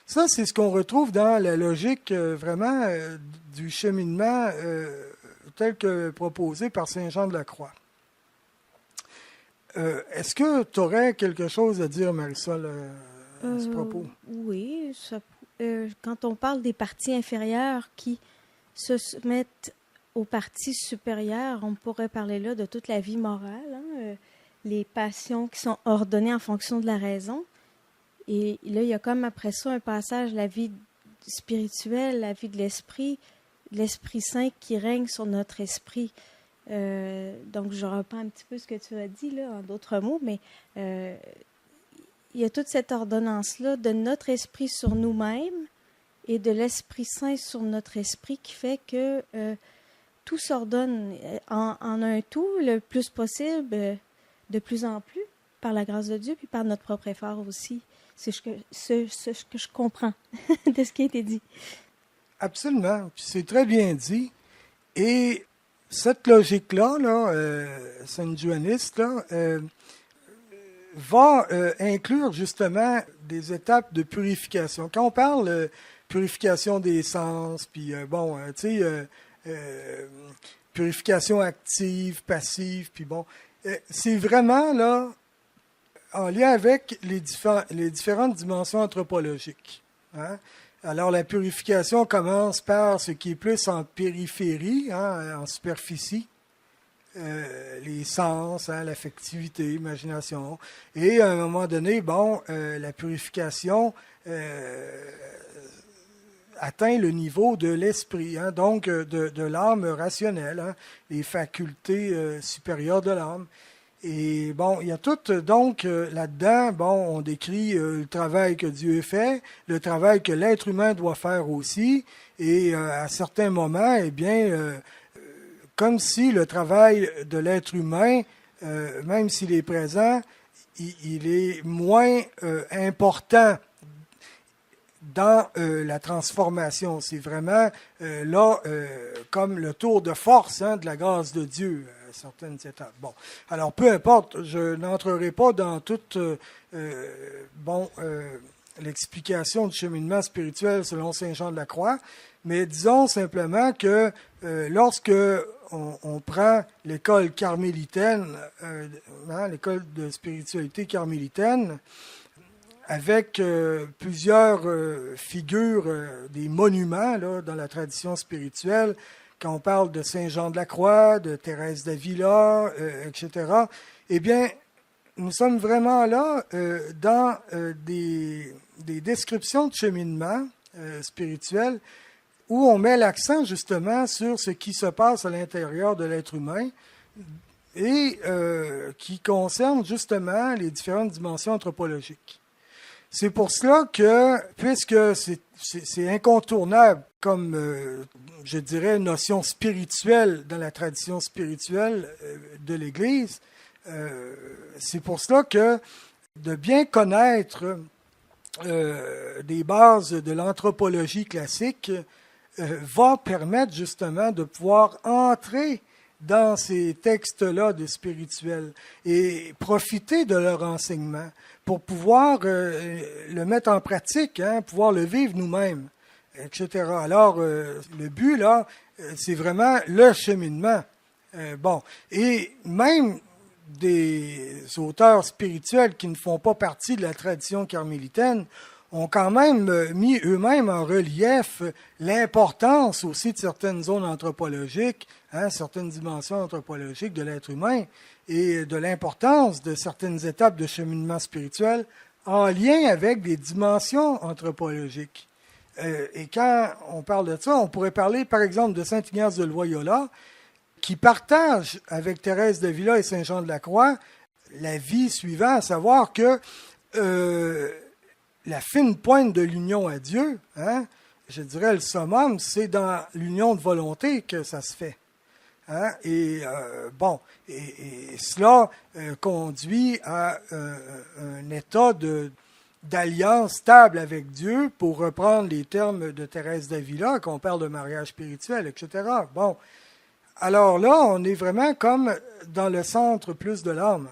Speaker 1: Ça, c'est ce qu'on retrouve dans la logique vraiment du cheminement tel que proposé par Saint Jean de la Croix. Est-ce que tu aurais quelque chose à dire, Marisol, à ce propos?
Speaker 2: Oui. Quand on parle des parties inférieures qui se mettent aux parties supérieures, on pourrait parler là de toute la vie morale, les passions qui sont ordonnées en fonction de la raison. Et là, il y a comme après ça un passage, la vie spirituelle, la vie de l'Esprit Saint qui règne sur notre esprit. Donc, je reprends un petit peu ce que tu as dit, là, en d'autres mots, mais il y a toute cette ordonnance-là de notre esprit sur nous-mêmes et de l'Esprit Saint sur notre esprit qui fait que tout s'ordonne en un tout, le plus possible, de plus en plus, par la grâce de Dieu, puis par notre propre effort aussi. C'est ce que je comprends de ce qui a été dit.
Speaker 1: Absolument. Puis c'est très bien dit. Et cette logique-là, sanjuaniste, va inclure justement des étapes de purification. Quand on parle purification des sens, puis purification active, passive, puis c'est vraiment là en lien avec les différentes dimensions anthropologiques. Alors, la purification commence par ce qui est plus en périphérie, en superficie, les sens, l'affectivité, l'imagination. Et à un moment donné, la purification atteint le niveau de l'esprit, donc de l'âme rationnelle, les facultés supérieures de l'âme. Et il y a tout, donc, là-dedans, on décrit le travail que Dieu fait, le travail que l'être humain doit faire aussi, et à certains moments, comme si le travail de l'être humain, même s'il est présent, il est moins important dans la transformation. C'est vraiment comme le tour de force de la grâce de Dieu à certaines étapes. Bon, alors peu importe, je n'entrerai pas dans toute l'explication du cheminement spirituel selon Saint Jean de la Croix, mais disons simplement que lorsque on prend l'école carmélitaine, l'école de spiritualité carmélitaine, avec plusieurs figures, des monuments dans la tradition spirituelle, quand on parle de Saint Jean de la Croix, de Thérèse d'Avila, etc., eh bien, nous sommes vraiment là dans des descriptions de cheminement spirituel où on met l'accent justement sur ce qui se passe à l'intérieur de l'être humain et qui concerne justement les différentes dimensions anthropologiques. C'est pour cela que, puisque c'est incontournable comme, je dirais, notion spirituelle dans la tradition spirituelle de l'Église, c'est pour cela que de bien connaître des bases de l'anthropologie classique va permettre justement de pouvoir entrer dans ces textes-là de spirituel et profiter de leur enseignement pour pouvoir le mettre en pratique, pouvoir le vivre nous-mêmes, etc. Alors, le but, là, c'est vraiment le cheminement. Et même des auteurs spirituels qui ne font pas partie de la tradition carmélitaine ont quand même mis eux-mêmes en relief l'importance aussi de certaines zones anthropologiques, certaines dimensions anthropologiques de l'être humain et de l'importance de certaines étapes de cheminement spirituel en lien avec des dimensions anthropologiques. Et quand on parle de ça, on pourrait parler par exemple de saint Ignace de Loyola, qui partage avec Thérèse d'Avila et Saint Jean de la Croix la vie suivante, à savoir que la fine pointe de l'union à Dieu, je dirais le summum, c'est dans l'union de volonté que ça se fait. Et cela conduit à un état d'alliance stable avec Dieu, pour reprendre les termes de Thérèse d'Avila, qu'on parle de mariage spirituel, etc. Bon, alors là, on est vraiment comme dans le centre plus de l'âme.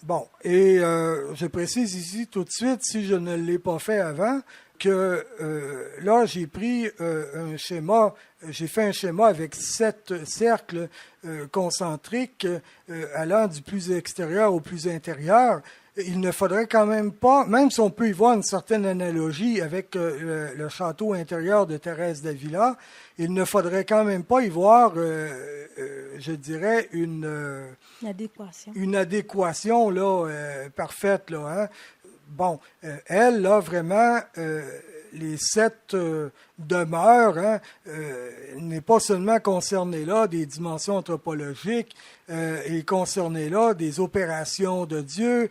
Speaker 1: Bon, et je précise ici tout de suite, si je ne l'ai pas fait avant, que là, j'ai pris un schéma, j'ai fait un schéma avec 7 cercles concentriques allant du plus extérieur au plus intérieur. Il ne faudrait quand même pas, même si on peut y voir une certaine analogie avec le château intérieur de Thérèse d'Avila, il ne faudrait quand même pas y voir, je dirais, une adéquation là, parfaite, là, Bon, elle, là, vraiment, les 7 demeures, n'est pas seulement concernée là des dimensions anthropologiques, est concernée là des opérations de Dieu,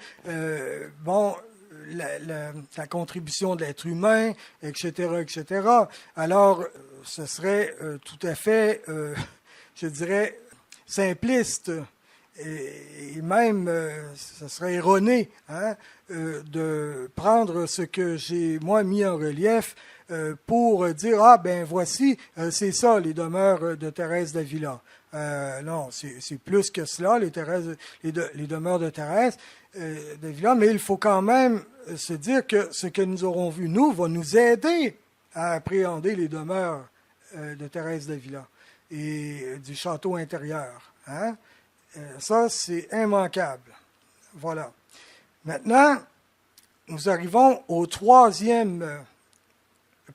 Speaker 1: la contribution de l'être humain, etc., etc. Alors, ce serait tout à fait, je dirais, simpliste. Et même, ce serait erroné de prendre ce que j'ai, moi, mis en relief pour dire, voici, c'est ça, les demeures de Thérèse d'Avila. Non, c'est plus que cela, les demeures de Thérèse d'Avila, mais il faut quand même se dire que ce que nous aurons vu, nous, va nous aider à appréhender les demeures de Thérèse d'Avila et du château intérieur. Ça, c'est immanquable. Voilà. Maintenant, nous arrivons au 3e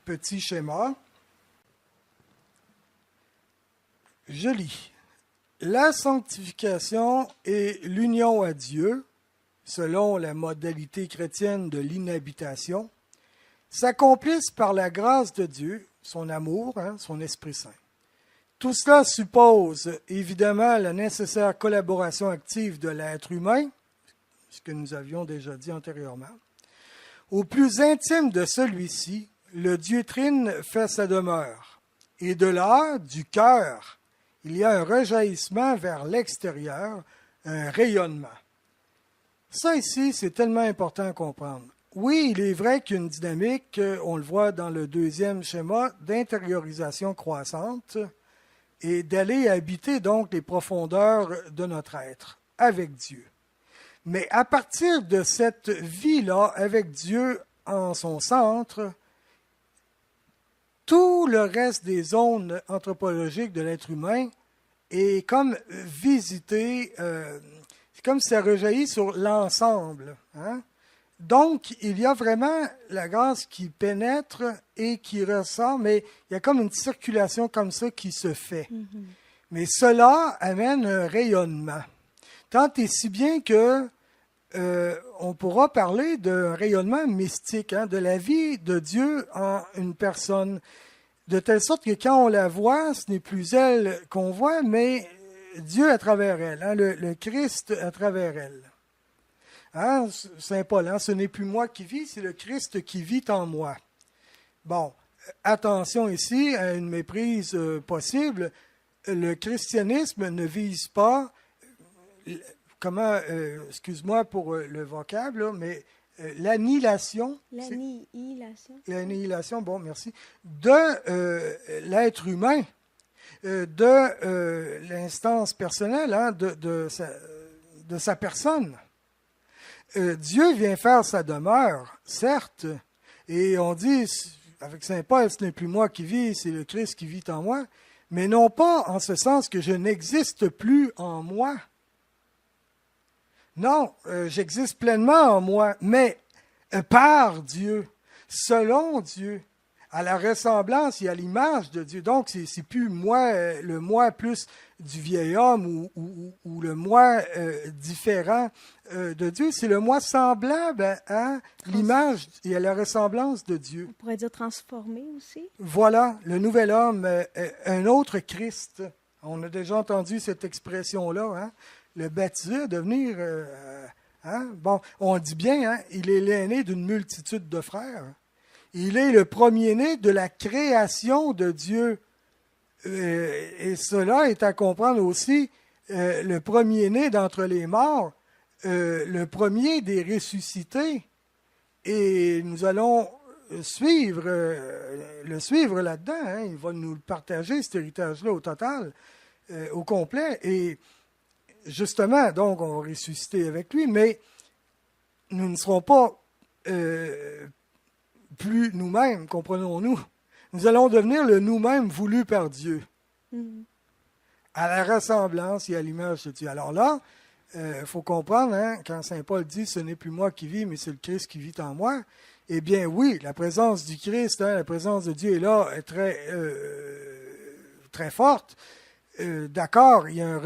Speaker 1: petit schéma. Je lis. La sanctification et l'union à Dieu, selon la modalité chrétienne de l'inhabitation, s'accomplissent par la grâce de Dieu, son amour, son Esprit Saint. Tout cela suppose évidemment la nécessaire collaboration active de l'être humain, ce que nous avions déjà dit antérieurement. Au plus intime de celui-ci, le Dieu trine fait sa demeure. Et de là, du cœur, il y a un rejaillissement vers l'extérieur, un rayonnement. Ça ici, c'est tellement important à comprendre. Oui, il est vrai qu'il y a une dynamique, on le voit dans le deuxième schéma, d'intériorisation croissante et d'aller habiter donc les profondeurs de notre être avec Dieu. Mais à partir de cette vie-là, avec Dieu en son centre, tout le reste des zones anthropologiques de l'être humain est comme visité, c'est comme si ça rejaillit sur l'ensemble. Donc, il y a vraiment la grâce qui pénètre et qui ressort, mais il y a comme une circulation comme ça qui se fait. Mm-hmm. Mais cela amène un rayonnement. Tant et si bien que on pourra parler d'un rayonnement mystique, de la vie de Dieu en une personne, de telle sorte que quand on la voit, ce n'est plus elle qu'on voit, mais Dieu à travers elle, le Christ à travers elle. Saint Paul, ce n'est plus moi qui vis, c'est le Christ qui vit en moi. Bon, attention ici à une méprise possible. Le christianisme ne vise pas, excuse-moi pour le vocable, là, mais l'annihilation. L'annihilation, bon, merci. De l'être humain, de l'instance personnelle, de sa personne. Dieu vient faire sa demeure, certes, et on dit, avec Saint Paul, ce n'est plus moi qui vis, c'est le Christ qui vit en moi, mais non pas en ce sens que je n'existe plus en moi. Non, j'existe pleinement en moi, mais par Dieu, selon Dieu, à la ressemblance et à l'image de Dieu. Donc, c'est plus moi, le moi plus du vieil homme ou le moi différent de Dieu, c'est le moi semblable à l'image et à la ressemblance de Dieu.
Speaker 2: On pourrait dire transformé aussi.
Speaker 1: Voilà, le nouvel homme, un autre Christ. On a déjà entendu cette expression-là, le baptisé, devenir... Bon, on dit bien, il est l'aîné d'une multitude de frères. Il est le premier-né de la création de Dieu. Et cela est à comprendre aussi le premier-né d'entre les morts, le premier des ressuscités. Et nous allons le suivre là-dedans. Il va nous partager, cet héritage-là, au total, au complet. Et justement, donc, on va ressusciter avec lui, mais nous ne serons pas plus nous-mêmes, comprenons-nous. Nous allons devenir le nous-mêmes voulu par Dieu, à la ressemblance et à l'image de Dieu. Alors là, il faut comprendre, quand Saint Paul dit « ce n'est plus moi qui vis, mais c'est le Christ qui vit en moi », eh bien oui, la présence du Christ, la présence de Dieu est là, est très forte. D'accord, il y a un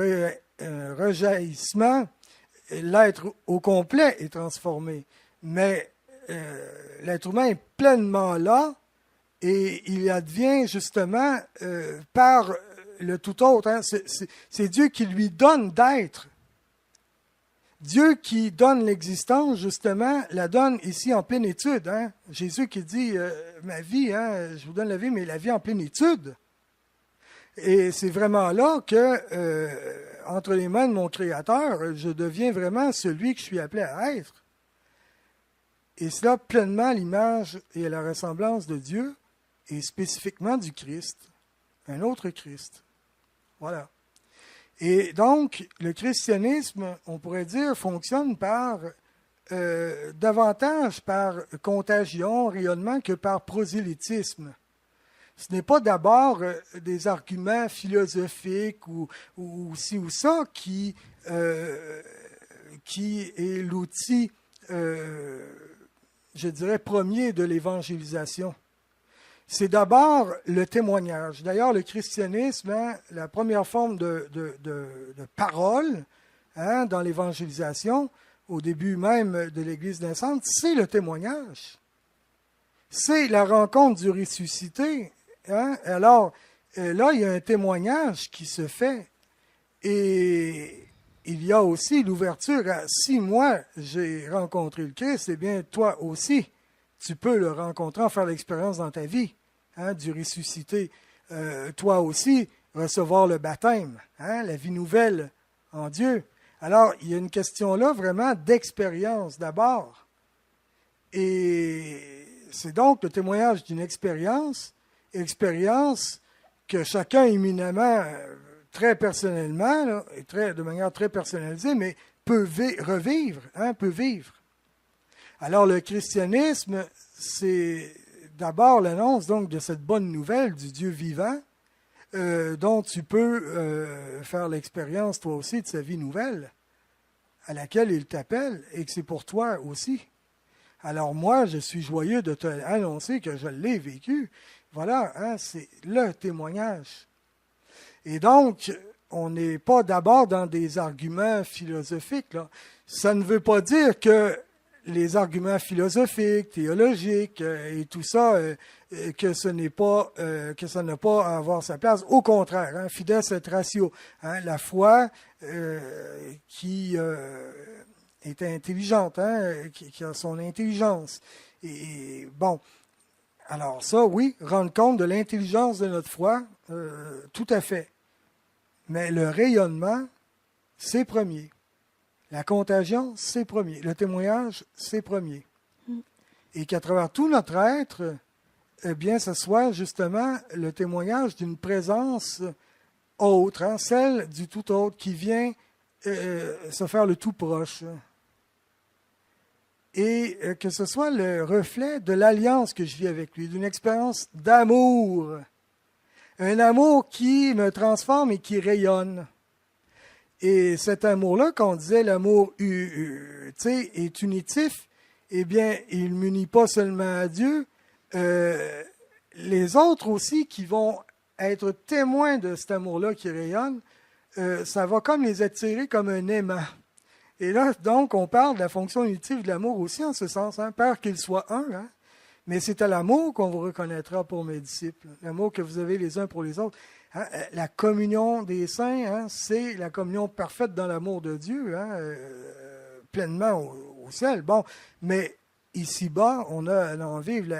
Speaker 1: rejaillissement, l'être au complet est transformé, mais l'être humain est pleinement là et il advient justement par le tout autre. C'est Dieu qui lui donne d'être. Dieu qui donne l'existence, justement, la donne ici en plénitude. Jésus qui dit, ma vie, je vous donne la vie, mais la vie en plénitude. Et c'est vraiment là que, entre les mains de mon Créateur, je deviens vraiment celui que je suis appelé à être. Et cela pleinement à l'image et à la ressemblance de Dieu, et spécifiquement du Christ, un autre Christ. Voilà. Et donc, le christianisme, on pourrait dire, fonctionne par davantage par contagion, rayonnement, que par prosélytisme. Ce n'est pas d'abord des arguments philosophiques ou ci ou ça qui est l'outil, je dirais, premier de l'évangélisation. c'est d'abord le témoignage. D'ailleurs, le christianisme, hein, la première forme de parole hein, dans l'évangélisation, au début même de l'Église naissante, c'est le témoignage. C'est la rencontre du ressuscité. Hein? Alors, là, il y a un témoignage qui se fait. Et il y a aussi l'ouverture à, si moi j'ai rencontré le Christ, eh bien, toi aussi, tu peux le rencontrer, en faire l'expérience dans ta vie, hein, du ressuscité. Toi aussi, recevoir le baptême, hein, la vie nouvelle en Dieu. Alors, il y a une question là vraiment d'expérience d'abord. Et c'est donc le témoignage d'une expérience que chacun éminemment, très personnellement, là, et de manière très personnalisée, mais peut revivre, hein, peut vivre. Alors le christianisme, c'est d'abord l'annonce donc de cette bonne nouvelle du Dieu vivant, dont tu peux faire l'expérience toi aussi de sa vie nouvelle, à laquelle il t'appelle, et que c'est pour toi aussi. Alors moi, je suis joyeux de te annoncer que je l'ai vécu. Voilà, hein, c'est le témoignage. Et donc, on n'est pas d'abord dans des arguments philosophiques, là. Ça ne veut pas dire que les arguments philosophiques, théologiques et tout ça, que ça n'a pas à avoir sa place. Au contraire, hein, fides et ratio, hein, la foi qui est intelligente, hein, qui a son intelligence. Et bon, alors ça, oui, rendre compte de l'intelligence de notre foi, tout à fait. Mais le rayonnement, c'est premier. La contagion, c'est premier. Le témoignage, c'est premier. Et qu'à travers tout notre être, eh bien, ce soit justement le témoignage d'une présence autre, hein, celle du tout autre qui vient se faire le tout proche. Et que ce soit le reflet de l'alliance que je vis avec lui, d'une expérience d'amour. Un amour qui me transforme et qui rayonne. Et cet amour-là, quand on disait l'amour est unitif, eh bien, il ne m'unit pas seulement à Dieu, les autres aussi qui vont être témoins de cet amour-là qui rayonne, ça va comme les attirer comme un aimant. Et là, donc, on parle de la fonction unitive de l'amour aussi en ce sens, hein, peur qu'il soit un, hein. Mais c'est à l'amour qu'on vous reconnaîtra pour mes disciples, l'amour que vous avez les uns pour les autres. Hein, la communion des saints, hein, c'est la communion parfaite dans l'amour de Dieu, hein, pleinement au ciel. Bon, mais ici-bas, on a à en vivre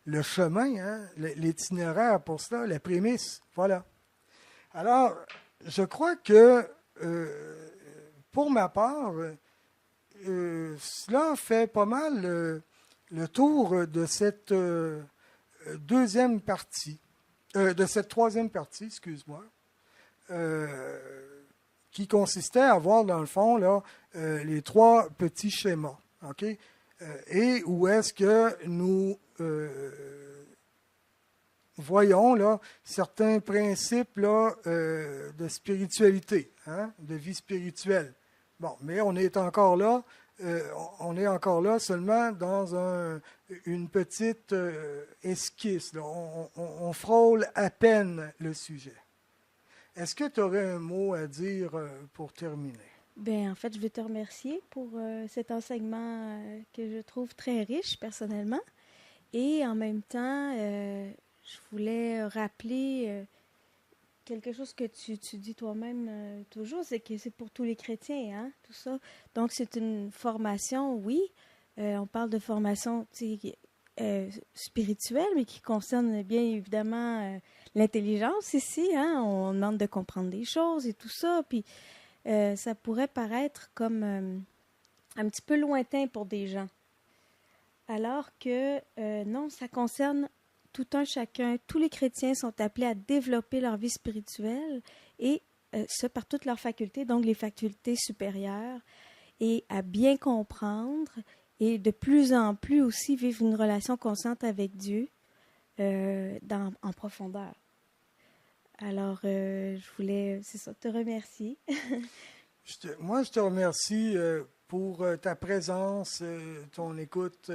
Speaker 1: le chemin, hein, l'itinéraire pour cela, la prémisse. Voilà. Alors, je crois que, pour ma part, cela fait pas mal le tour de cette deuxième partie, de cette troisième partie, excuse-moi, qui consistait à voir dans le fond là, les trois petits schémas, ok, et où est-ce que nous voyons là certains principes là de spiritualité, hein, de vie spirituelle. Bon, mais on est encore là. Seulement dans une petite esquisse. Là. On frôle à peine le sujet. Est-ce que tu aurais un mot à dire pour terminer?
Speaker 2: Bien, en fait, je veux te remercier pour cet enseignement que je trouve très riche personnellement. Et en même temps, je voulais rappeler quelque chose que tu dis toi-même toujours, c'est que c'est pour tous les chrétiens, hein, tout ça. Donc, c'est une formation, oui. On parle de formation spirituelle, mais qui concerne bien évidemment l'intelligence ici. Hein. On demande de comprendre des choses et tout ça. Puis, ça pourrait paraître comme un petit peu lointain pour des gens. Alors que, non, ça concerne tout un chacun. Tous les chrétiens sont appelés à développer leur vie spirituelle et ce par toutes leurs facultés, donc les facultés supérieures, et à bien comprendre et de plus en plus aussi vivre une relation constante avec Dieu en profondeur. Alors, je voulais, c'est ça, te remercier.
Speaker 1: Moi, je te remercie pour ta présence, ton écoute,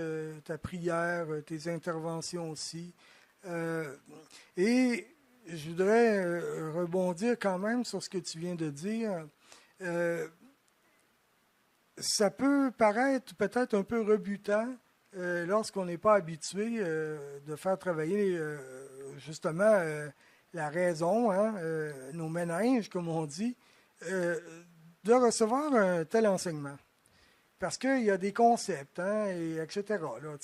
Speaker 1: ta prière, tes interventions aussi. Et je voudrais rebondir quand même sur ce que tu viens de dire. Ça peut paraître peut-être un peu rebutant lorsqu'on n'est pas habitué de faire travailler justement la raison, hein, nos méninges, comme on dit, de recevoir un tel enseignement. Parce qu'il y a des concepts, hein, et etc. Là,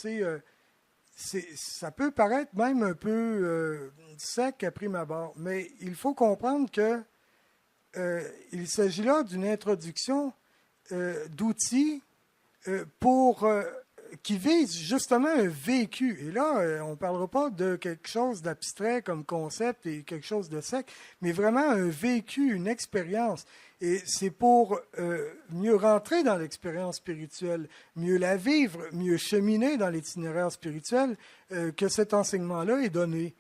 Speaker 1: ça peut paraître même un peu sec à prime abord, mais il faut comprendre que il s'agit là d'une introduction d'outils qui visent justement un vécu. Et là, on ne parlera pas de quelque chose d'abstrait comme concept et quelque chose de sec, mais vraiment un vécu, une expérience. Et c'est pour mieux rentrer dans l'expérience spirituelle, mieux la vivre, mieux cheminer dans l'itinéraire spirituel que cet enseignement-là est donné.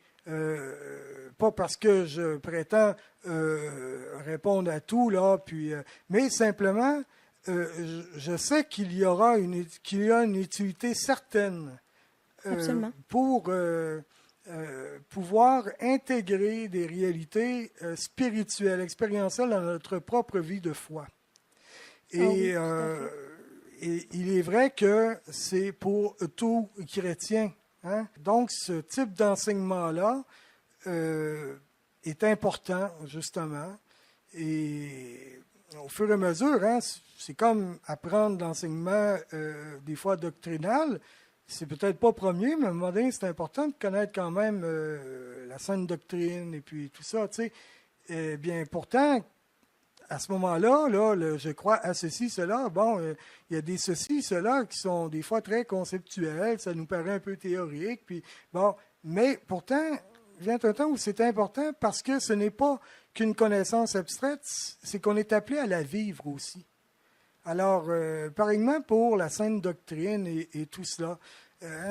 Speaker 1: Pas parce que je prétends répondre à tout, là, mais simplement, je sais qu'il y a une utilité certaine pour pouvoir intégrer des réalités spirituelles, expérientielles dans notre propre vie de foi. Et il est vrai que c'est pour tout chrétien. Hein? Donc, ce type d'enseignement-là est important, justement. Et au fur et à mesure, hein, c'est comme apprendre l'enseignement des fois doctrinal. C'est peut-être pas premier, mais à un moment donné, c'est important de connaître quand même la sainte doctrine et puis tout ça. Tu sais. Eh bien, pourtant, à ce moment-là, je crois à ceci, cela. Bon, il y a des ceci, cela qui sont des fois très conceptuels. Ça nous paraît un peu théorique. Puis, bon, mais pourtant, vient un temps où c'est important parce que ce n'est pas qu'une connaissance abstraite, c'est qu'on est appelé à la vivre aussi. Alors, pareillement pour la sainte doctrine et tout cela,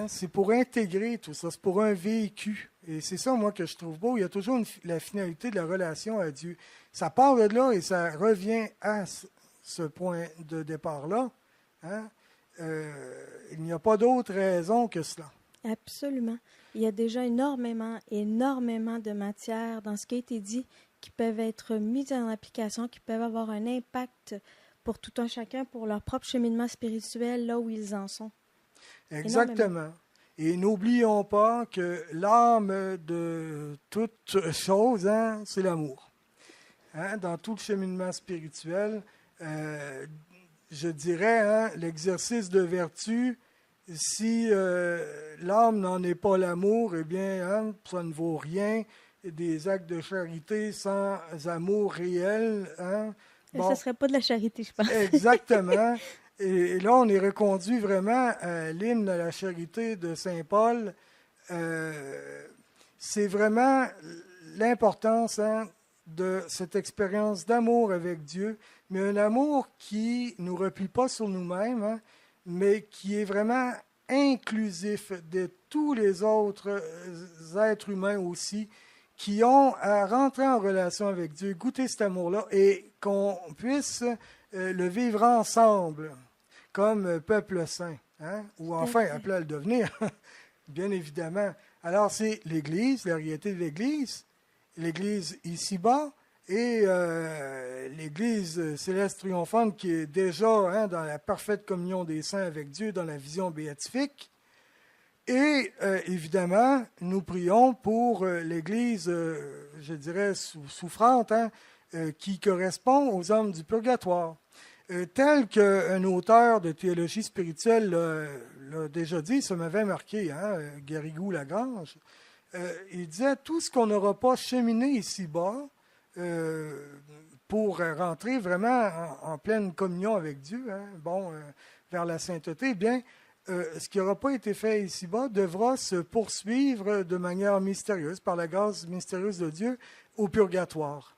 Speaker 1: c'est pour intégrer tout ça, c'est pour un vécu. Et c'est ça, moi, que je trouve beau. Il y a toujours la finalité de la relation à Dieu. Ça part de là et ça revient à ce point de départ-là. Hein? Il n'y a pas d'autre raison que cela.
Speaker 2: Absolument. Il y a déjà énormément de matières dans ce qui a été dit qui peuvent être mises en application, qui peuvent avoir un impact pour tout un chacun, pour leur propre cheminement spirituel, là où ils en sont.
Speaker 1: Exactement. Et n'oublions pas que l'âme de toute chose, hein, c'est l'amour. Hein, dans tout le cheminement spirituel, je dirais, hein, l'exercice de vertu, si l'âme n'en est pas l'amour, eh bien, hein, ça ne vaut rien. Des actes de charité sans amour réel. Hein,
Speaker 2: bon, ce ne serait pas de la charité, je pense.
Speaker 1: Exactement. Et là, on est reconduit vraiment à l'hymne à la charité de Saint Paul. C'est vraiment l'importance, hein, de cette expérience d'amour avec Dieu, mais un amour qui ne nous replie pas sur nous-mêmes, hein, mais qui est vraiment inclusif de tous les autres êtres humains aussi, qui ont à rentrer en relation avec Dieu, goûter cet amour-là, et qu'on puisse le vivre ensemble, comme peuple saint, hein, ou enfin appelé à le devenir, bien évidemment. Alors, c'est l'Église, la réalité de l'Église ici-bas, et l'Église céleste triomphante qui est déjà, hein, dans la parfaite communion des saints avec Dieu, dans la vision béatifique. Et évidemment, nous prions pour l'Église, je dirais, souffrante, hein, qui correspond aux hommes du purgatoire. Tel qu'un auteur de théologie spirituelle l'a déjà dit, ça m'avait marqué, hein, Garrigou-Lagrange, il disait tout ce qu'on n'aura pas cheminé ici-bas pour rentrer vraiment en pleine communion avec Dieu, hein, vers la sainteté, eh bien, ce qui n'aura pas été fait ici-bas devra se poursuivre de manière mystérieuse, par la grâce mystérieuse de Dieu, au purgatoire.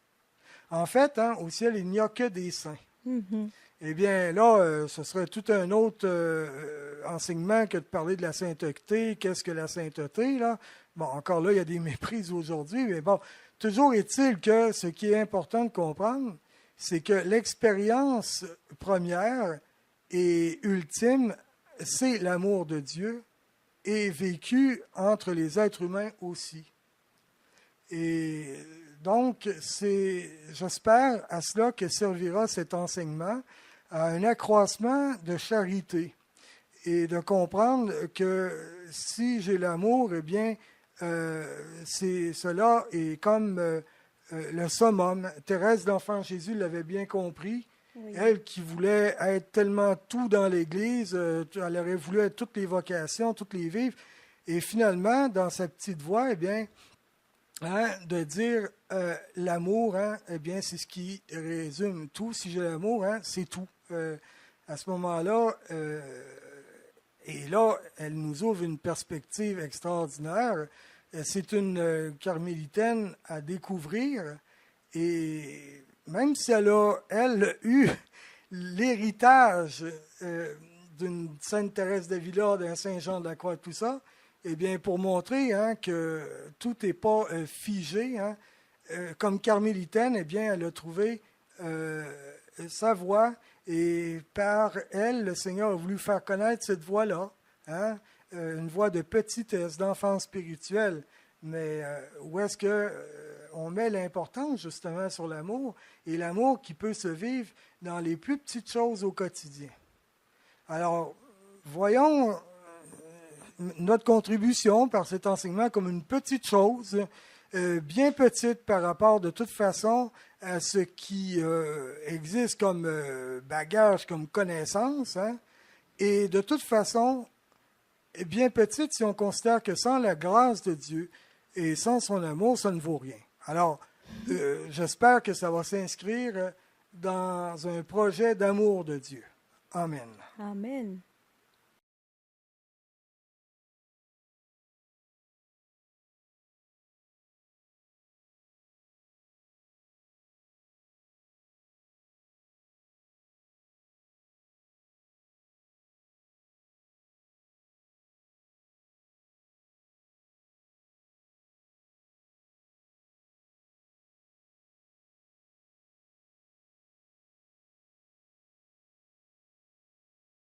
Speaker 1: En fait, hein, au ciel, il n'y a que des saints. Mm-hmm. Eh bien, là, ce serait tout un autre enseignement que de parler de la sainteté. Qu'est-ce que la sainteté, là? Bon, encore là, il y a des méprises aujourd'hui, mais bon, toujours est-il que ce qui est important de comprendre, c'est que l'expérience première et ultime, c'est l'amour de Dieu est vécu entre les êtres humains aussi. Et donc, j'espère à cela que servira cet enseignement à un accroissement de charité et de comprendre que si j'ai l'amour, eh bien, cela est comme le summum. Thérèse d'Enfant Jésus l'avait bien compris. Oui. Elle qui voulait être tellement tout dans l'Église, elle aurait voulu être toutes les vocations, toutes les vivre. Et finalement, dans sa petite voix, eh bien, de dire l'amour, eh bien, c'est ce qui résume tout. Si j'ai l'amour, c'est tout. À ce moment-là, et là, elle nous ouvre une perspective extraordinaire. C'est une carmélitaine à découvrir. Et même si elle a eu l'héritage d'une Sainte Thérèse d'Avila, d'un Saint Jean de la Croix, tout ça, eh bien, pour montrer que tout n'est pas figé, comme carmélitaine, eh bien, elle a trouvé sa voie et par elle, le Seigneur a voulu faire connaître cette voie-là, une voie de petitesse, d'enfance spirituelle. Mais où est-ce qu'on met l'importance justement sur l'amour et l'amour qui peut se vivre dans les plus petites choses au quotidien. Alors, voyons notre contribution par cet enseignement comme une petite chose, bien petite par rapport de toute façon à ce qui existe comme bagage, comme connaissance, et de toute façon bien petite si on considère que sans la grâce de Dieu et sans son amour, ça ne vaut rien. Alors, j'espère que ça va s'inscrire dans un projet d'amour de Dieu. Amen.
Speaker 2: Amen.